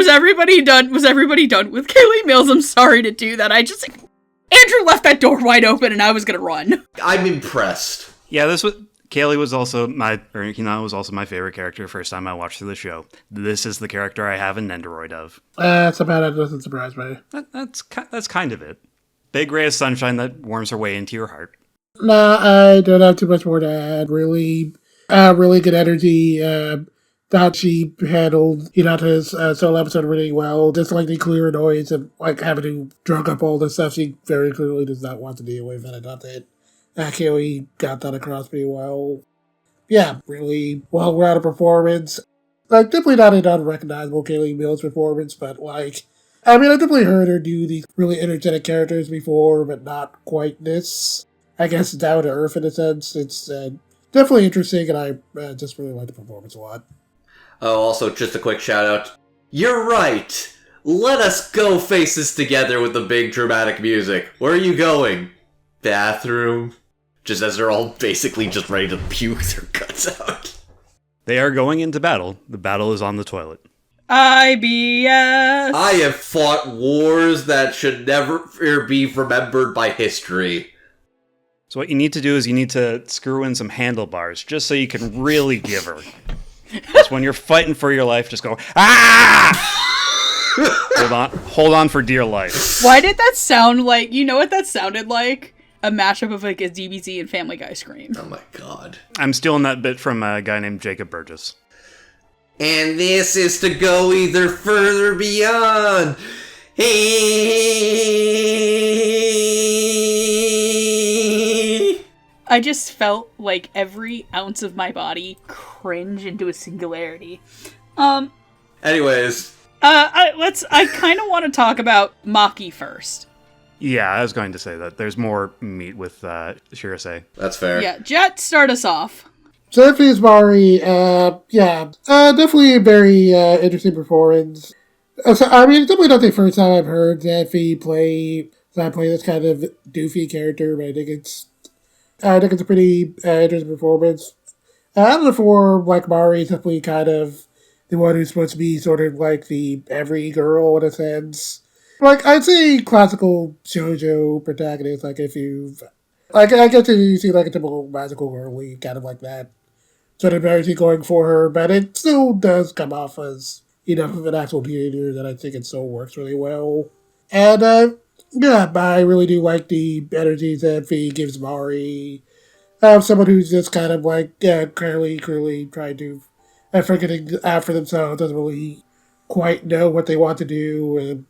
everybody done with Kaylee Mills? I'm sorry to do that. Andrew left that door wide open and I was gonna run. I'm impressed. Yeah, Kaylee was also Kana was also my favorite character first time I watched through the show. This is the character I have a Nendoroid of. That's about it. Doesn't surprise me. That's kind of it. Big ray of sunshine that warms her way into your heart. Nah, I don't have too much more to add. Really good energy. Thought she handled Hinata's solo episode really well. Just like the clear noise of like having to drug up all the stuff she very clearly does not want to deal with, and I thought that Kaylee got that across pretty well. Yeah, really well-rounded performance. Like, definitely not an unrecognizable Kaylee Mills performance, but like, I mean, I definitely heard her do these really energetic characters before, but not quite this. I guess down to earth in a sense. It's definitely interesting, and I just really like the performance a lot. Oh, also, just a quick shout out. You're right! Let us go faces together with the big dramatic music. Where are you going? Bathroom? Just as they're all basically just ready to puke their guts out. They are going into battle. The battle is on the toilet. IBS! I have fought wars that should never be remembered by history. So what you need to do is you need to screw in some handlebars, just so you can really give her. Just when you're fighting for your life, just go, ah! Hold on for dear life. Why did that sound like, you know what that sounded like? A mashup of like a DBZ and Family Guy scream. Oh my god. I'm stealing that bit from a guy named Jacob Burgess. And this is to go either further beyond. I just felt like every ounce of my body cringe into a singularity. Anyways. I kind of want to talk about Maki first. Yeah, I was going to say that. There's more meat with Shirase. That's fair. Yeah, Jet, start us off. Zephy's Mari, definitely a very interesting performance. So, I mean, it's definitely not the first time I've heard Zephy play this kind of doofy character, but I think it's a pretty interesting performance. Out of the four, like, Mari is definitely kind of the one who's supposed to be sort of like the every girl in a sense. Like, I'd say classical shoujo protagonist, like if you've... Like, I guess if you see like a typical magical girly, kind of like that sort of energy going for her, but it still does come off as enough of an actual teenager that I think it still works really well. And, yeah, I really do like the energy that Fee gives Mari. Someone who's just kind of like, clearly trying to forgetting after themselves, doesn't really quite know what they want to do, and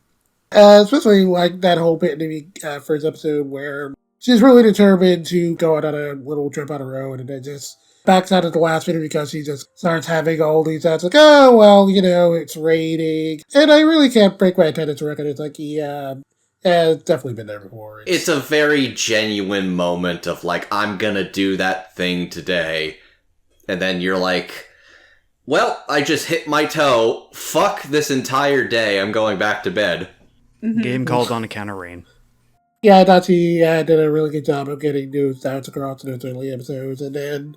especially like that whole bit in the first episode where she's really determined to go on a little trip on her own, and then just backs out at the last minute because she just starts having all these thoughts like, oh, well, it's raining. And I really can't break my attendance record. It's like, yeah, it's definitely been there before. It's a very genuine moment of like, I'm gonna do that thing today. And then you're like, well, I just hit my toe. Fuck this entire day. I'm going back to bed. Game called on account of rain. Yeah, I thought she did a really good job of getting news down across those early episodes, and then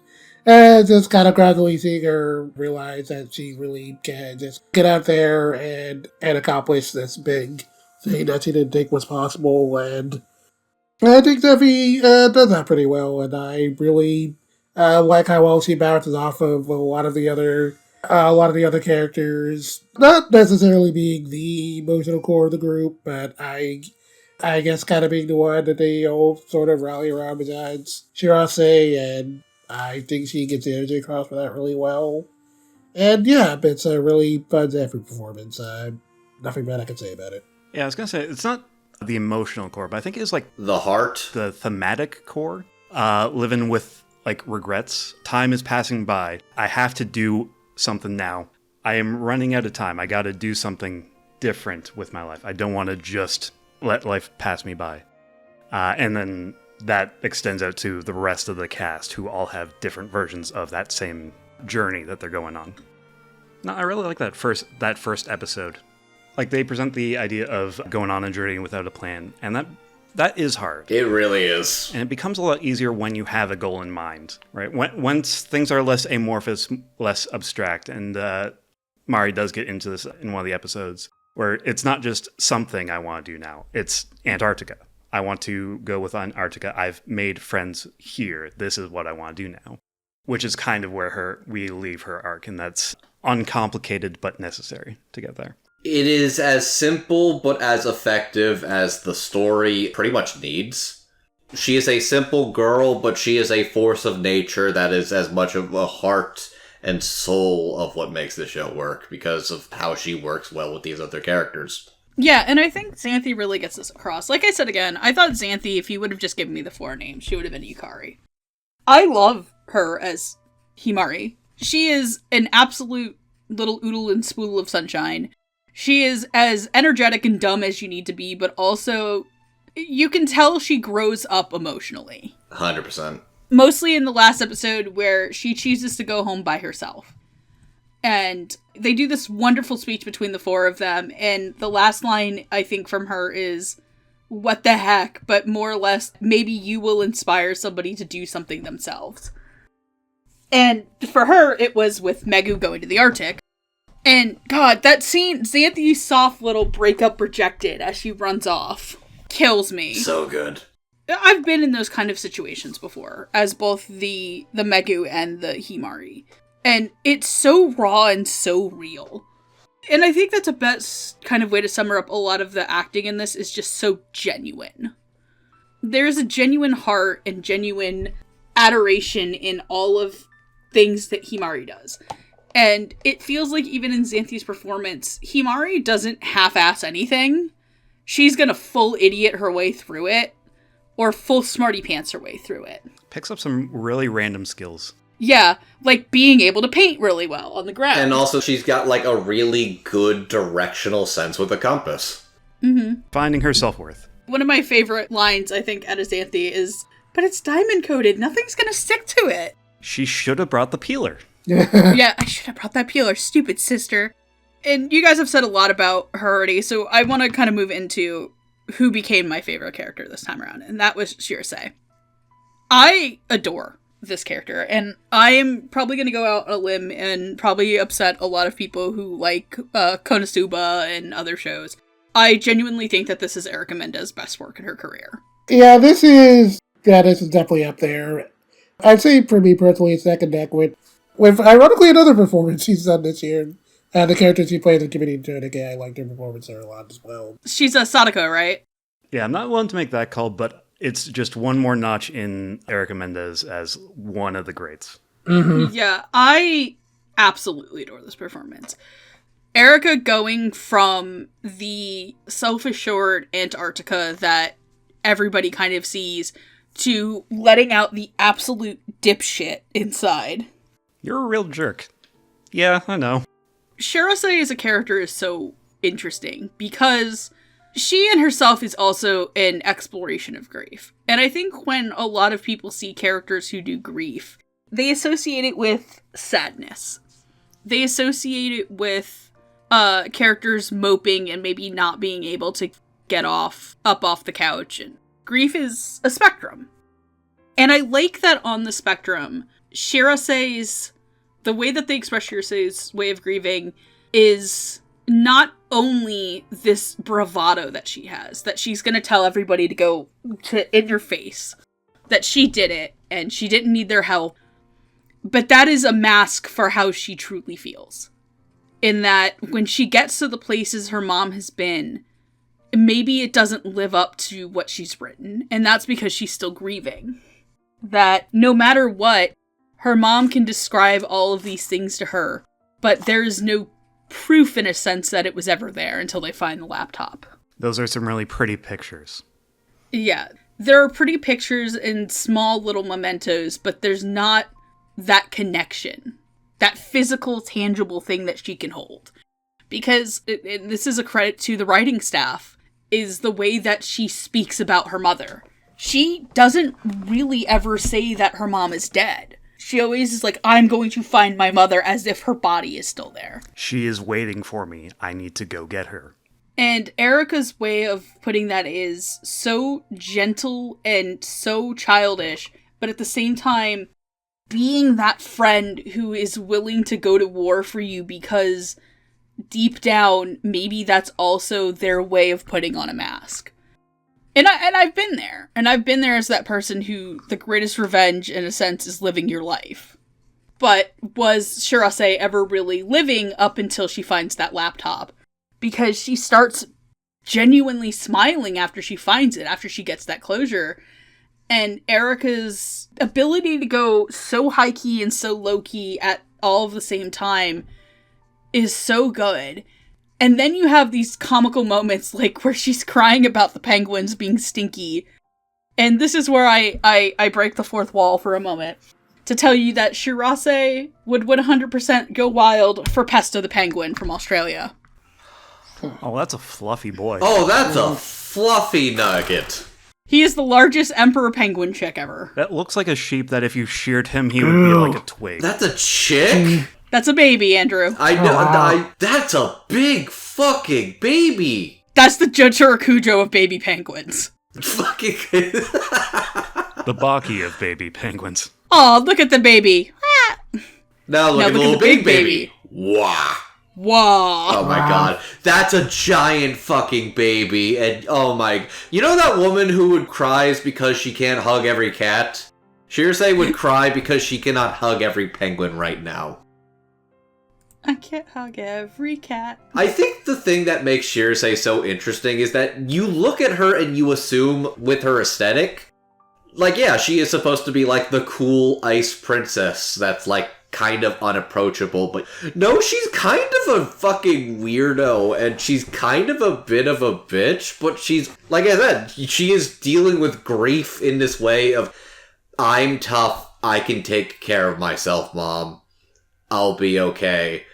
just kind of gradually seeing her realize that she really can just get out there and accomplish this big thing that she didn't think was possible, and I think Zephy does that pretty well, and I really like how well she bounces off of a lot of the other characters, not necessarily being the emotional core of the group, but I guess kind of being the one that they all sort of rally around besides Shirase, and I think she gets the energy across for that really well. And yeah, it's a really fun Zephyr performance. Nothing bad I can say about it. Yeah, I was going to say, it's not the emotional core, but I think it's like the heart, the thematic core. Living with like regrets. Time is passing by. I have to do something now. I am running out of time. I got to do something different with my life. I don't want to just let life pass me by. And then that extends out to the rest of the cast, who all have different versions of that same journey that they're going on. No, I really like that first episode. Like, they present the idea of going on a journey without a plan, and that That is hard. It really is. And it becomes a lot easier when you have a goal in mind, right? Once things are less amorphous, less abstract, and Mari does get into this in one of the episodes, where it's not just something I want to do now. It's Antarctica. I want to go with Antarctica. I've made friends here. This is what I want to do now. Which is kind of where we leave her arc, and that's uncomplicated but necessary to get there. It is as simple but as effective as the story pretty much needs. She is a simple girl, but she is a force of nature that is as much of a heart and soul of what makes the show work, because of how she works well with these other characters. Yeah, and I think Xanthi really gets this across. Like I said again, I thought Xanthi, if you would have just given me the 4 names, she would have been Yukari. I love her as Himari. She is an absolute little oodle and spoodle of sunshine. She is as energetic and dumb as you need to be, but also you can tell she grows up emotionally. 100%. Mostly in the last episode where she chooses to go home by herself. And they do this wonderful speech between the 4 of them, and the last line, I think, from her is, "What the heck," but more or less, maybe you will inspire somebody to do something themselves. And for her, it was with Megu going to the Arctic. And, God, that scene, Xanthi's soft little breakup rejected as she runs off, kills me. So good. I've been in those kind of situations before, as both the Megu and the Himari. And it's so raw and so real. And I think that's the best kind of way to sum up a lot of the acting in this is just so genuine. There's a genuine heart and genuine adoration in all of things that Himari does. And it feels like even in Xanthi's performance, Himari doesn't half-ass anything. She's gonna full idiot her way through it, or full smarty pants her way through it. Picks up some really random skills. Yeah, like being able to paint really well on the ground. And also she's got like a really good directional sense with a compass. Mm-hmm. Finding her self-worth. One of my favorite lines, I think, out of Xanthi is, "But it's diamond-coated, nothing's gonna stick to it." She should have brought the peeler. Yeah, I should have brought that peeler, stupid sister. And you guys have said a lot about her already, so I want to kind of move into who became my favorite character this time around, and that was Shirase. I adore this character, and I am probably going to go out on a limb and probably upset a lot of people who like Konosuba and other shows. I genuinely think that this is Erica Menda's best work in her career. Yeah, this is definitely up there. I'd say for me personally, it's neck and neck with ironically another performance she's done this year. And the character she plays in Committing to It, again, I liked her performance there a lot as well. She's a Sadako, right? Yeah, I'm not willing to make that call, but it's just one more notch in Erica Mendez as one of the greats. Mm-hmm. Yeah, I absolutely adore this performance. Erica going from the self-assured Antarctica that everybody kind of sees to letting out the absolute dipshit inside. You're a real jerk. Yeah, I know. Shirase as a character is so interesting because she in herself is also an exploration of grief. And I think when a lot of people see characters who do grief, they associate it with sadness. They associate it with characters moping and maybe not being able to get up off the couch. And grief is a spectrum. And I like that on the spectrum, Shirase's, the way that they express Shirase's way of grieving is not only this bravado that she has, that she's going to tell everybody to go in your face, that she did it and she didn't need their help, but that is a mask for how she truly feels. In that when she gets to the places her mom has been, maybe it doesn't live up to what she's written, and that's because she's still grieving. That no matter what, her mom can describe all of these things to her, but there's no proof in a sense that it was ever there until they find the laptop. Those are some really pretty pictures. Yeah, there are pretty pictures and small little mementos, but there's not that connection, that physical, tangible thing that she can hold. Because, and this is a credit to the writing staff, is the way that she speaks about her mother. She doesn't really ever say that her mom is dead. She always is like, I'm going to find my mother, as if her body is still there. She is waiting for me. I need to go get her. And Erica's way of putting that is so gentle and so childish, but at the same time, being that friend who is willing to go to war for you because deep down, maybe that's also their way of putting on a mask. And I've been there. And I've been there as that person who the greatest revenge, in a sense, is living your life. But was Shirase ever really living up until she finds that laptop? Because she starts genuinely smiling after she finds it, after she gets that closure. And Erica's ability to go so high-key and so low-key at all of the same time is so good. And then you have these comical moments, like where she's crying about the penguins being stinky. And this is where I break the fourth wall for a moment to tell you that Shirase would 100% go wild for Pesto the penguin from Australia. Oh, that's a fluffy boy. Oh, that's a fluffy nugget. He is the largest emperor penguin chick ever. That looks like a sheep that if you sheared him, he would be like a twig. That's a chick? That's a baby, Andrew. I know. wow. That's a big fucking baby. That's the Jochurakujo of baby penguins. Fucking. The Baki of baby penguins. Aw, look at the baby. Ah. Now look Now at the look little at the big big baby. Wow. Wow. Oh my god. That's a giant fucking baby. And oh my. You know that woman who cries because she can't hug every cat? Shirase would cry because she cannot hug every penguin right now. I can't hug every cat. I think the thing that makes Shirase so interesting is that you look at her and you assume with her aesthetic, like, yeah, she is supposed to be like the cool ice princess that's like kind of unapproachable, but no, she's kind of a fucking weirdo and she's kind of a bit of a bitch, but she's, like I said, she is dealing with grief in this way of, I'm tough, I can take care of myself, Mom. I'll be okay.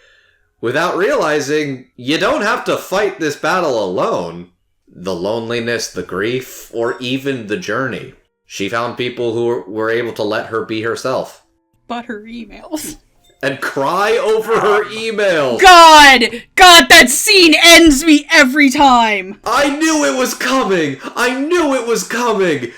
Without realizing, you don't have to fight this battle alone. The loneliness, the grief, or even the journey. She found people who were able to let her be herself. But her emails. And cry over her emails. God, that scene ends me every time. I knew it was coming. I knew it was coming.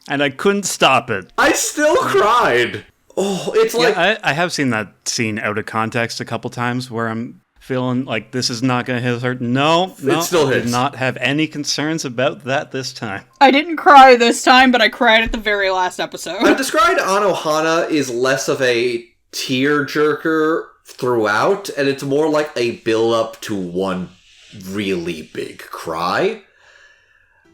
And I couldn't stop it. I still cried. Oh, it's like... Yeah, I have seen that scene out of context a couple times where I'm feeling like this is not going to hit her. No, It still I hits. did not have any concerns about that this time. I didn't cry this time, but I cried at the very last episode. I've described Anohana is less of a tear-jerker throughout, and it's more like a build-up to one really big cry.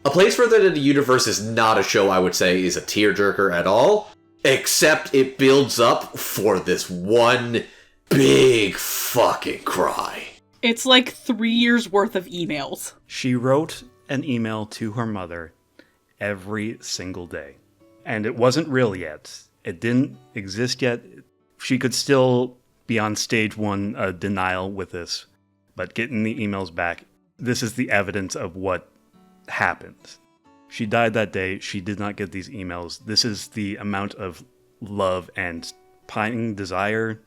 A Place Further in the Universe is not a show I would say is a tear-jerker at all, except it builds up for this one big fucking cry. It's like 3 years worth of emails. She wrote an email to her mother every single day. And it wasn't real yet. It didn't exist yet. She could still be on stage one denial with this. But getting the emails back, this is the evidence of what happened. She died that day. She did not get these emails. This is the amount of love and pining desire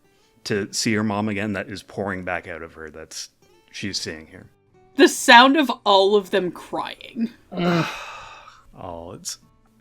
to see her mom again that is pouring back out of her that's she's seeing here. The sound of all of them crying. Oh, it's...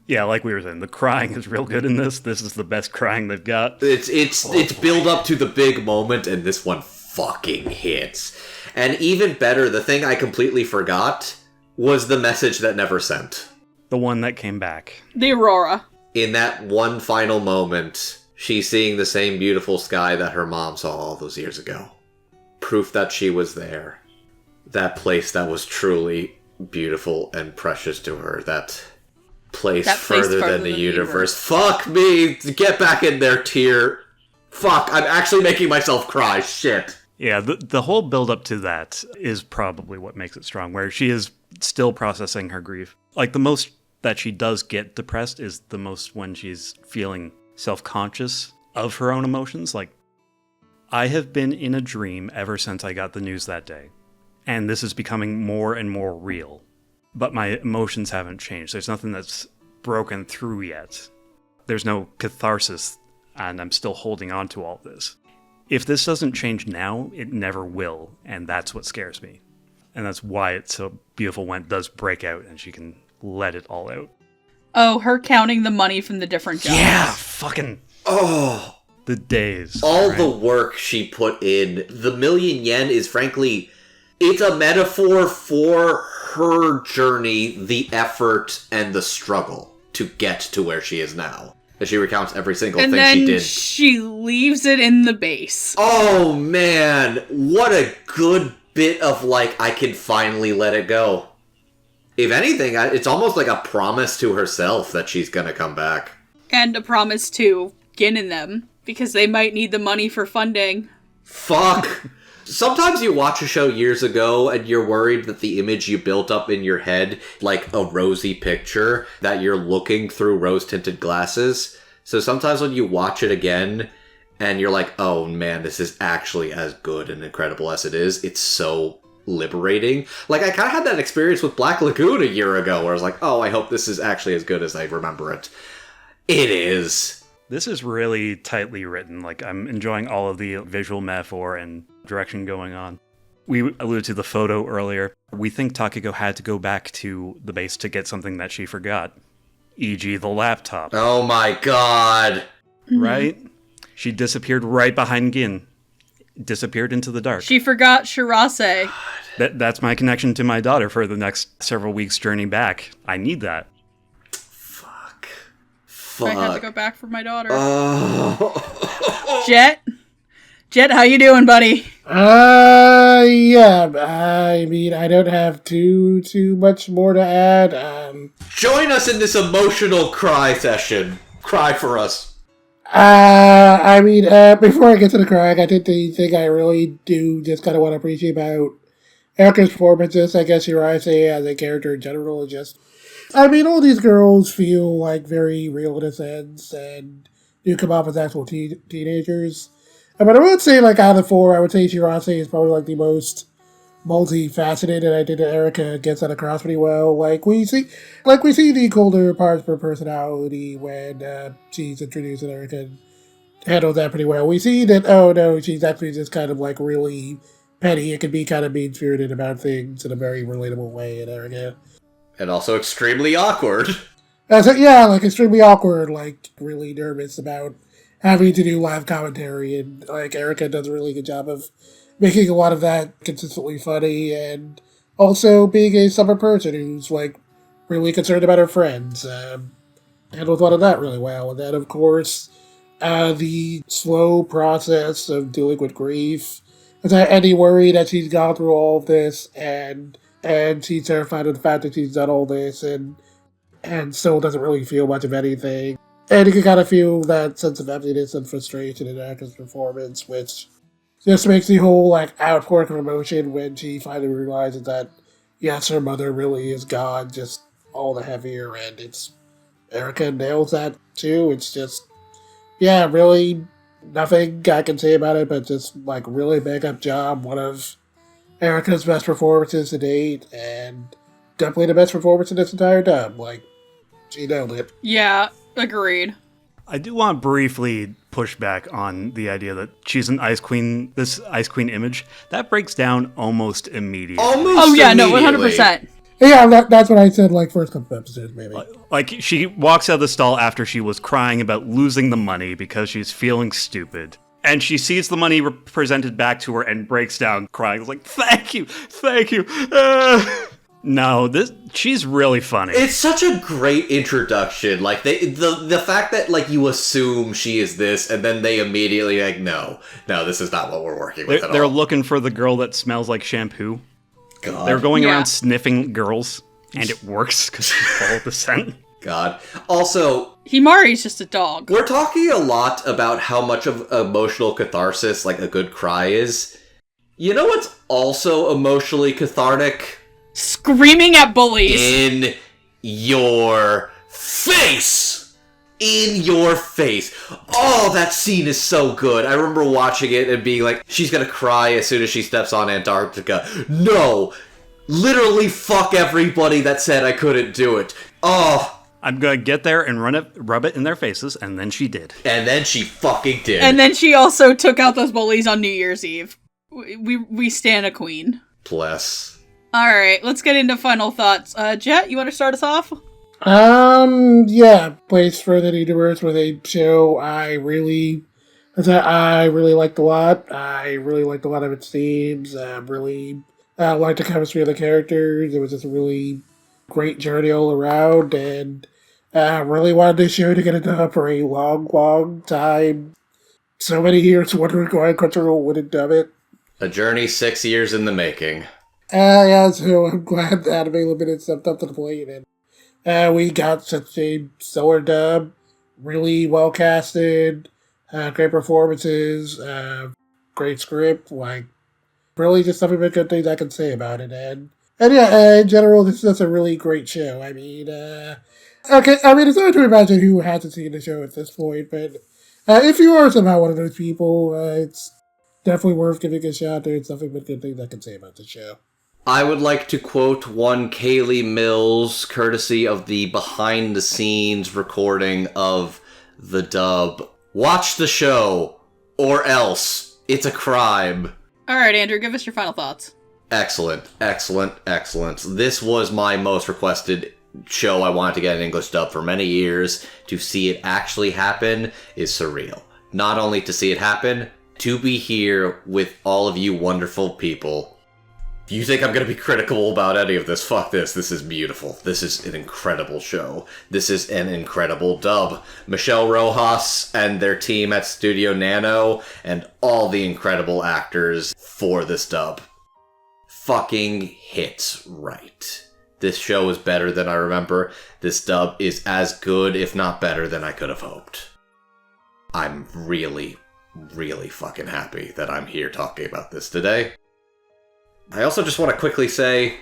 Yeah, like we were saying, the crying is real good in this. This is the best crying they've got. It's build up to the big moment, and this one fucking hits. And even better, the thing I completely forgot was the message that never sent. The one that came back. The Aurora. In that one final moment, she's seeing the same beautiful sky that her mom saw all those years ago. Proof that she was there. That place that was truly beautiful and precious to her. That place further than the universe. Fuck me! Get back in there, tear. Fuck, I'm actually making myself cry. Shit. Yeah, the whole build-up to that is probably what makes it strong, where she is still processing her grief. Like, the most that she does get depressed is the most when she's feeling self-conscious of her own emotions. Like, I have been in a dream ever since I got the news that day, and this is becoming more and more real. But my emotions haven't changed. There's nothing that's broken through yet. There's no catharsis, and I'm still holding on to all this. If this doesn't change now, it never will, and that's what scares me. And that's why it's so beautiful when it does break out and she can let it all out. Oh, her counting the money from the different jobs. Yeah, fucking... Oh, the days. all right? the work she put in. The million yen is frankly, it's a metaphor for her journey, the effort, and the struggle to get to where she is now. As she recounts every single thing she did. And then she leaves it in the base. Oh man, what a good bit of like, I can finally let it go. If anything, it's almost like a promise to herself that she's gonna come back. And a promise to Gin and them, because they might need the money for funding. Fuck. Sometimes you watch a show years ago and you're worried that the image you built up in your head, like a rosy picture, that you're looking through rose-tinted glasses. So sometimes when you watch it again and you're like, oh man, this is actually as good and incredible as it is, it's so liberating. Like, I kind of had that experience with Black Lagoon a year ago, where I was like, oh, I hope this is actually as good as I remember it. It is. This is really tightly written. Like, I'm enjoying all of the visual metaphor and direction going on. We alluded to the photo earlier. We think Takako had to go back to the base to get something that she forgot. E.g. the laptop. Oh my god. Right? She disappeared right behind Gin. Disappeared into the dark. She forgot Shirase. That's my connection to my daughter for the next several weeks' journey back. I need that. Fuck. I have to go back for my daughter. Oh. Jet, how you doing, buddy? Yeah, I mean, I don't have too much more to add. Join us in this emotional cry session. Cry for us. I mean, before I get to the crying, I think the thing I really do just kind of want to appreciate about Erika's performances, I guess Hirase as a character in general, is just, I mean, all these girls feel like very real in a sense, and do come off as actual teenagers. But I would say, like, out of the four, I would say Hirase is probably, like, the most multifaceted, and I think that Erika gets that across pretty well. We see the colder parts of her personality when she's introduced, and Erika handles that pretty well. We see that, oh no, she's actually just kind of, like, really petty. It can be kind of mean-spirited about things in a very relatable way in Erika. And also extremely awkward. Extremely awkward, like, really nervous about having to do live commentary, and, like, Erika does a really good job of making a lot of that consistently funny, and also being a summer person who's, like, really concerned about her friends. Handles a lot of that really well. And then, of course, the slow process of dealing with grief. And the worry that she's gone through all of this, and she's terrified of the fact that she's done all this, and still doesn't really feel much of anything. And you can kind of feel that sense of emptiness and frustration in Erika's performance, which just makes the whole, like, outpour of emotion when she finally realizes that, yes, her mother really is gone, just all the heavier, and Erika nails that, too. It's just, yeah, really nothing I can say about it, but just, like, really big up job. One of Erika's best performances to date, and definitely the best performance in this entire dub. Like, she nailed it. Yeah, agreed. I do want to briefly push back on the idea that she's an Ice Queen, this Ice Queen image. That breaks down almost immediately. Oh yeah, no, 100%. Yeah, that's what I said, like, first couple episodes, maybe. Like, she walks out of the stall after she was crying about losing the money because she's feeling stupid. And she sees the money presented back to her and breaks down crying. Like, thank you. No, she's really funny. It's such a great introduction. Like, the fact that, like, you assume she is this, and then they immediately, like, no, this is not what we're working with at all. They're looking for the girl that smells like shampoo. God. They're going around sniffing girls, and it works because she followed the scent. God. Also, Himari's just a dog. We're talking a lot about how much of emotional catharsis, like, a good cry is. You know what's also emotionally cathartic? Screaming at bullies. In your face! In your face. Oh, that scene is so good. I remember watching it and being like, she's gonna cry as soon as she steps on Antarctica. No! Literally fuck everybody that said I couldn't do it. Oh. I'm gonna get there and rub it in their faces, and then she did. And then she fucking did. And then she also took out those bullies on New Year's Eve. We stand a queen. Bless. Alright, let's get into final thoughts. Jet, you want to start us off? Yeah, Place for the Universe was a show I really liked a lot. I really liked a lot of its themes. Really liked the chemistry of the characters. It was just a really great journey all around, and really wanted this show to get a dub for a long, long time. So many years wondering why Crunchyroll wouldn't dub it. A journey 6 years in the making. Yeah, so I'm glad that Anime Limited stepped up to the plate, and we got such a stellar dub, really well casted, great performances, great script, like, really just nothing but good things I can say about it, and yeah, in general, this is just a really great show. I mean, it's hard to imagine who hasn't seen the show at this point, but if you are somehow one of those people, it's definitely worth giving a shot. There's nothing but good things I can say about the show. I would like to quote one Kaylee Mills, courtesy of the behind-the-scenes recording of the dub. Watch the show, or else it's a crime. Alright, Andrew, give us your final thoughts. Excellent, excellent, excellent. This was my most requested show I wanted to get an English dub for many years. To see it actually happen is surreal. Not only to see it happen, to be here with all of you wonderful people. If you think I'm going to be critical about any of this, fuck this. This is beautiful. This is an incredible show. This is an incredible dub. Michelle Rojas and their team at Studio Nano and all the incredible actors for this dub fucking hits right. This show is better than I remember. This dub is as good, if not better, than I could have hoped. I'm really, really fucking happy that I'm here talking about this today. I also just want to quickly say,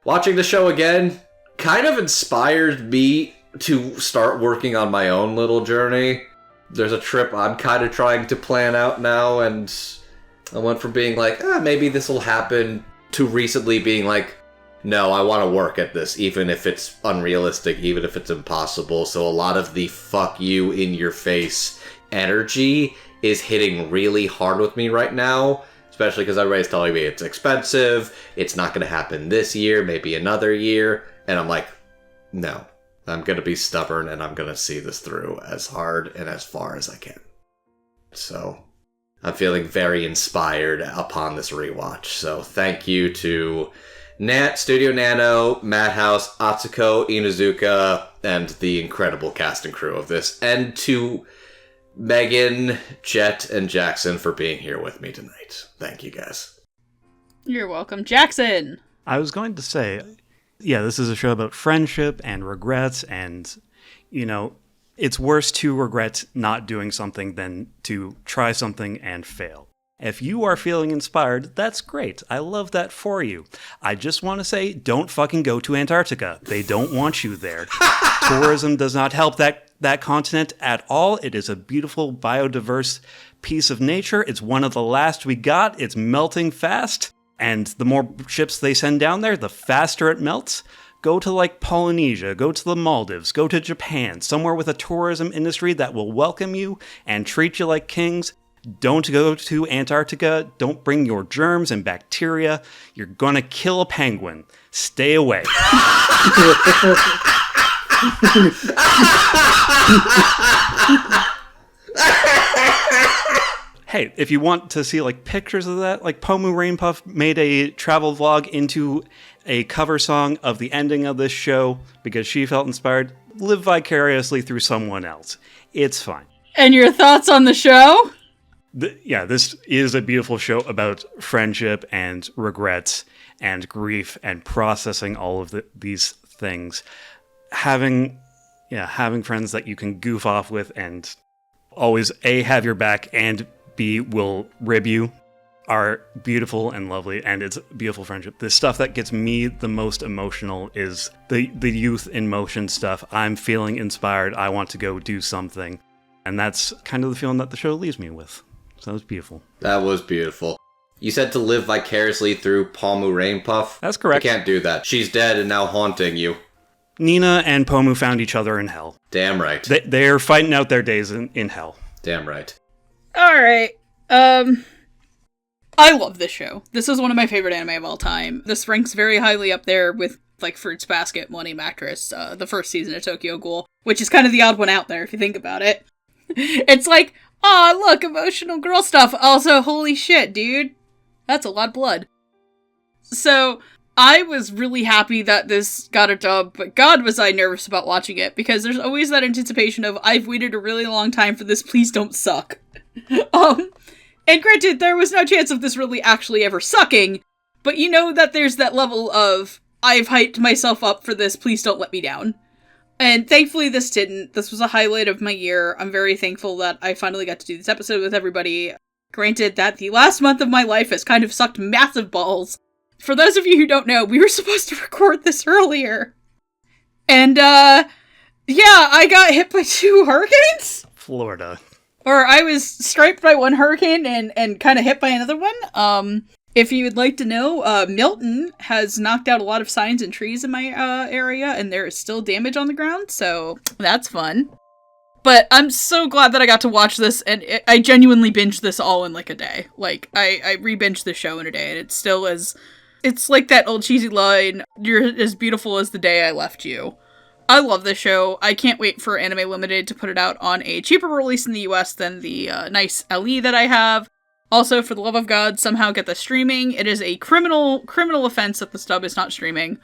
watching the show again kind of inspired me to start working on my own little journey. There's a trip I'm kind of trying to plan out now, and I went from being like, maybe this will happen, to recently being like, no, I want to work at this, even if it's unrealistic, even if it's impossible. So a lot of the fuck you in your face energy is hitting really hard with me right now. Especially because everybody's telling me it's expensive, it's not going to happen this year, maybe another year. And I'm like, no, I'm going to be stubborn and I'm going to see this through as hard and as far as I can. So I'm feeling very inspired upon this rewatch. So thank you to Studio Nano, Madhouse, Atsuko, Ishizuka, and the incredible cast and crew of this. And to Megan, Jet, and Jackson for being here with me tonight. Thank you, guys. You're welcome. Jackson! I was going to say, yeah, this is a show about friendship and regrets, and, it's worse to regret not doing something than to try something and fail. If you are feeling inspired, that's great. I love that for you. I just want to say, don't fucking go to Antarctica. They don't want you there. Tourism does not help that continent at all. It is a beautiful, biodiverse piece of nature. It's one of the last we got. It's melting fast. And the more ships they send down there, the faster it melts. Go to Polynesia, go to the Maldives, go to Japan, somewhere with a tourism industry that will welcome you and treat you like kings. Don't go to Antarctica. Don't bring your germs and bacteria. You're gonna kill a penguin. Stay away. Hey, if you want to see pictures of that, Pomu Rainpuff made a travel vlog into a cover song of the ending of this show because she felt inspired. Live vicariously through someone else. It's fine. And your thoughts on the show? This is a beautiful show about friendship and regrets and grief and processing all of these things. Having friends that you can goof off with and always A, have your back, and B, will rib you are beautiful and lovely, and it's beautiful friendship. The stuff that gets me the most emotional is the youth in motion stuff. I'm feeling inspired. I want to go do something. And that's kind of the feeling that the show leaves me with. So that was beautiful. That was beautiful. You said to live vicariously through Pomu Rainpuff? That's correct. You can't do that. She's dead and now haunting you. Nina and Pomu found each other in hell. Damn right. They're fighting out their days in hell. Damn right. Alright. I love this show. This is one of my favorite anime of all time. This ranks very highly up there with, like, Fruits Basket, One Name Actress, the first season of Tokyo Ghoul, which is kind of the odd one out there if you think about it. It's like, aw, look, emotional girl stuff. Also, holy shit, dude. That's a lot of blood. So, I was really happy that this got a dub, but God was I nervous about watching it, because there's always that anticipation of, I've waited a really long time for this, please don't suck. And granted, there was no chance of this really actually ever sucking, but you know that there's that level of, I've hyped myself up for this, please don't let me down. And thankfully this didn't. This was a highlight of my year. I'm very thankful that I finally got to do this episode with everybody. Granted that the last month of my life has kind of sucked massive balls. For those of you who don't know, we were supposed to record this earlier. And, yeah, I got hit by 2 hurricanes? Florida. Or I was striped by one hurricane and kind of hit by another one. If you would like to know, Milton has knocked out a lot of signs and trees in my area, and there is still damage on the ground, so that's fun. But I'm so glad that I got to watch this, and I genuinely binged this all in like a day. Like, I re-binged the show in a day, and it still is... It's like that old cheesy line, you're as beautiful as the day I left you. I love this show. I can't wait for Anime Limited to put it out on a cheaper release in the US than the nice LE that I have. Also, for the love of God, somehow get the streaming. It is a criminal offense that the stub is not streaming.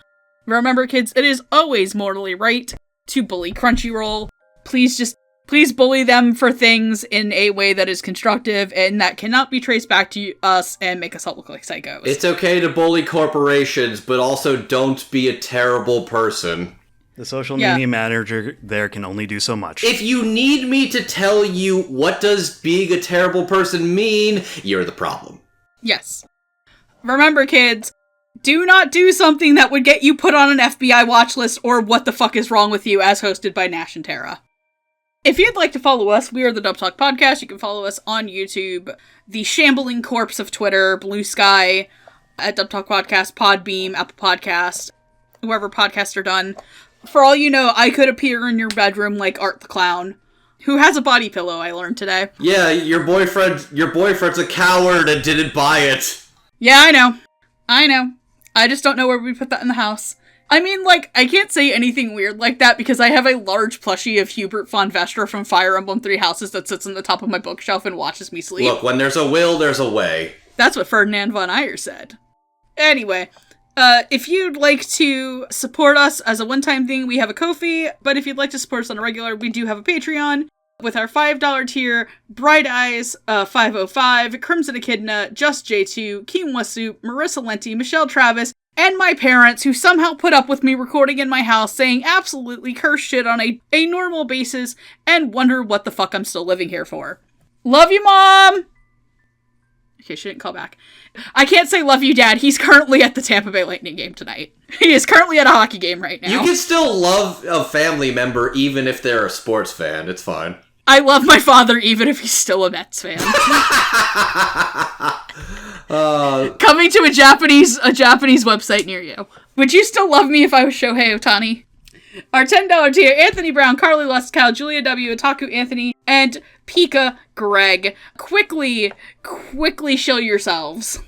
Remember, kids, it is always morally right to bully Crunchyroll. Please bully them for things in a way that is constructive and that cannot be traced back to us and make us all look like psychos. It's okay to bully corporations, but also don't be a terrible person. The social media manager there can only do so much. If you need me to tell you what does being a terrible person mean, you're the problem. Yes. Remember, kids, do not do something that would get you put on an FBI watch list or What the Fuck is Wrong with You, as hosted by Nash and Tara. If you'd like to follow us, we are the Dub Talk Podcast. You can follow us on YouTube, the shambling corpse of Twitter, Blue Sky, at Dub Talk Podcast, Podbeam, Apple Podcast, wherever podcasts are done. For all you know, I could appear in your bedroom like Art the Clown, who has a body pillow, I learned today. Yeah, your boyfriend's a coward and didn't buy it. Yeah, I know. I just don't know where we put that in the house. I mean, like, I can't say anything weird like that because I have a large plushie of Hubert von Vestra from Fire Emblem Three Houses that sits on the top of my bookshelf and watches me sleep. Look, when there's a will, there's a way. That's what Ferdinand von Ayer said. Anyway, if you'd like to support us as a one-time thing, we have a Ko-fi, but if you'd like to support us on a regular, we do have a Patreon. With our $5 tier, Bright Eyes, 505, Crimson Echidna, Just J2, Quinoa Soup, Marissa Lenti, Michelle Travis, and my parents, who somehow put up with me recording in my house saying absolutely curse shit on a normal basis and wonder what the fuck I'm still living here for. Love you, Mom! Okay, she didn't call back. I can't say love you, Dad. He's currently at the Tampa Bay Lightning game tonight. He is currently at a hockey game right now. You can still love a family member even if they're a sports fan. It's fine. I love my father even if he's still a Mets fan. Coming to a Japanese website near you. Would you still love me if I was Shohei Ohtani? Our $10 tier, Anthony Brown, Carly Lustcow, Julia W., Otaku Anthony, and Pika Greg. Quickly show yourselves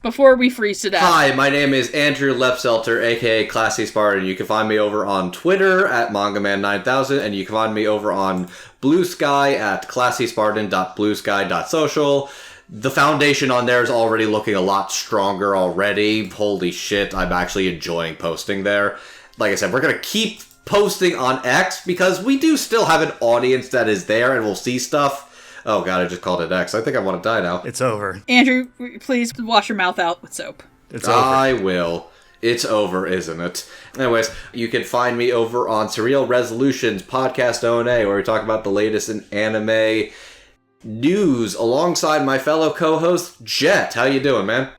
before we freeze to death. Hi, my name is Andrew Lepselter, aka Classy Spartan. You can find me over on Twitter at MangaMan9000, and you can find me over on Blue Sky at classyspartan.bluesky.social. The foundation on there is already looking a lot stronger already. Holy shit, I'm actually enjoying posting there. Like I said, we're going to keep posting on X because we do still have an audience that is there and will see stuff. Oh god, I just called it X. I think I want to die now. It's over. Andrew, please wash your mouth out with soap. It's over. I will. It's over, isn't it? Anyways, you can find me over on Surreal Resolutions Podcast O&A, where we talk about the latest in anime news alongside my fellow co-host, Jet. How you doing, man?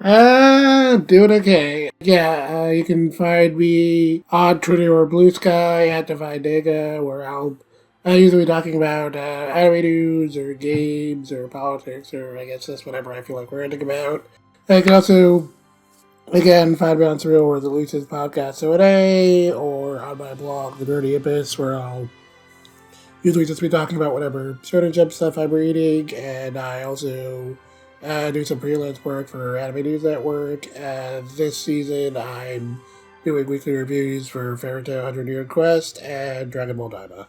Doing okay. Yeah, you can find me on Twitter or Blue Sky at DivineDega, where I'll usually be talking about anime news or games or politics or I guess just whatever I feel like ranting about. You can also, again, find me on Surreal Resolutions Podcast O&A or on my blog, The Dirty Abyss, where I'll usually just be talking about whatever Shonen Jump stuff I'm reading, and I also I do some freelance work for Anime News Network, and this season I'm doing weekly reviews for Fairy Tail 100 Year Quest and Dragon Ball Daima.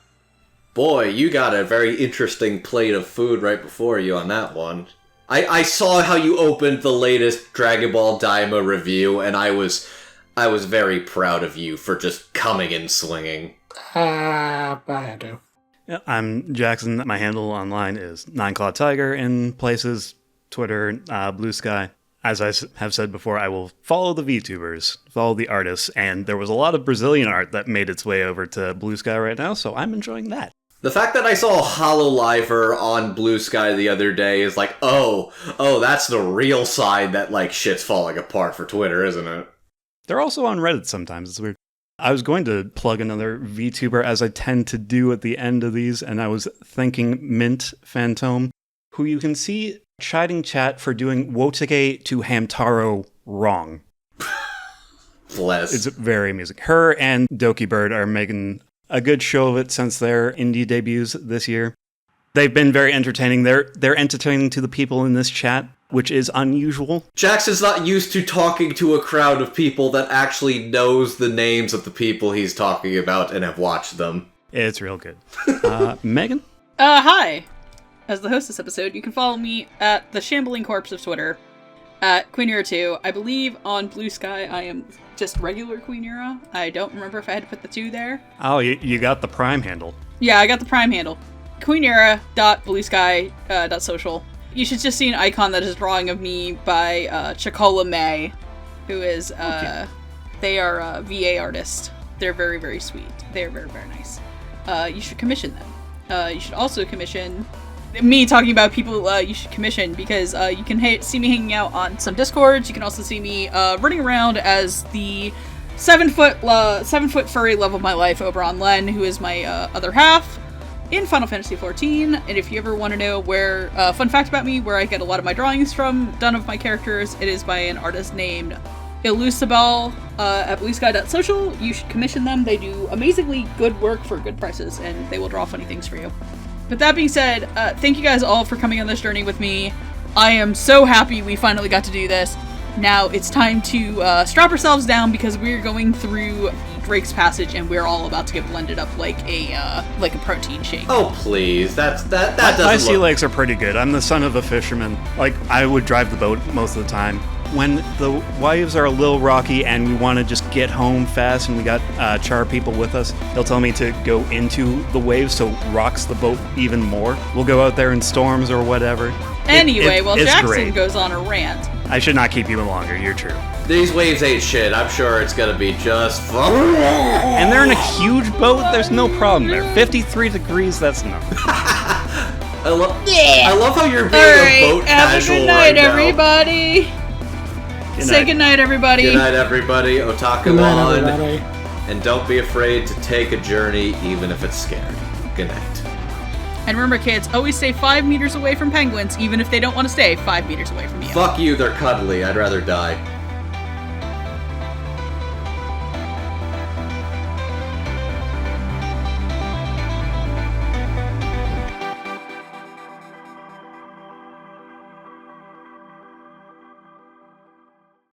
Boy, you got a very interesting plate of food right before you on that one. I saw how you opened the latest Dragon Ball Daima review, and I was very proud of you for just coming and swinging. I had to. Yeah, I'm Jackson. My handle online is 9claw Tiger in places, Twitter, Blue Sky. As I have said before, I will follow the VTubers, follow the artists, and there was a lot of Brazilian art that made its way over to Blue Sky right now, so I'm enjoying that. The fact that I saw Hololiver on Blue Sky the other day is like, oh, that's the real side that, like, shit's falling apart for Twitter, isn't it? They're also on Reddit sometimes. It's weird. I was going to plug another VTuber, as I tend to do at the end of these, and I was thinking Mint Phantom, who you can see chiding chat for doing Wotake to Hamtaro wrong. Bless. It's very amusing. Her and Doki Bird are making a good show of it since their indie debuts this year. They've been very entertaining. They're entertaining to the people in this chat, which is unusual. Jackson's not used to talking to a crowd of people that actually knows the names of the people he's talking about and have watched them. It's real good. Megan? Hi. As the host of this episode, you can follow me at the Shambling Corpse of Twitter, at Queenera2. I believe on Blue Sky I am just regular Queenera. I don't remember if I had to put the 2 there. Oh, you got the Prime handle. Yeah, I got the Prime handle. Queenera.bluesky.social. You should just see an icon that is a drawing of me by Chakola May, who is, they are a VA artist. They're very, very sweet. They're very, very nice. You should commission them. You should also commission me talking about people you should commission, because you can see me hanging out on some Discords. You can also see me running around as the 7-foot furry love of my life over on Len, who is my other half in Final Fantasy XIV. And if you ever want to know where, fun fact about me, where I get a lot of my drawings from, done of my characters, it is by an artist named Elusabel at bluesky.social. You should commission them. They do amazingly good work for good prices, and they will draw funny things for you. But that being said, thank you guys all for coming on this journey with me. I am so happy we finally got to do this. Now it's time to strap ourselves down, because we're going through Drake's Passage, and we're all about to get blended up like a protein shake. Oh please, that doesn't My sea look... legs are pretty good. I'm the son of a fisherman. Like, I would drive the boat most of the time. When the waves are a little rocky and we want to just get home fast and we got Char people with us, they'll tell me to go into the waves so it rocks the boat even more. We'll go out there in storms or whatever. Anyway, while Jackson great. goes on a rant. I should not keep you longer, you're true. These waves ain't shit. I'm sure it's gonna be just fun. And they're in a huge boat, there's no problem there. 53 degrees, that's nothing. I love how you're being a boat casual good night, right now. everybody. Say goodnight, everybody. Good night, everybody. Otaku Good night, on. everybody. And don't be afraid to take a journey, even if it's scary. Good night. And remember, kids, always stay 5 meters away from penguins, even if they don't want to stay 5 meters away from you. Fuck you, they're cuddly. I'd rather die.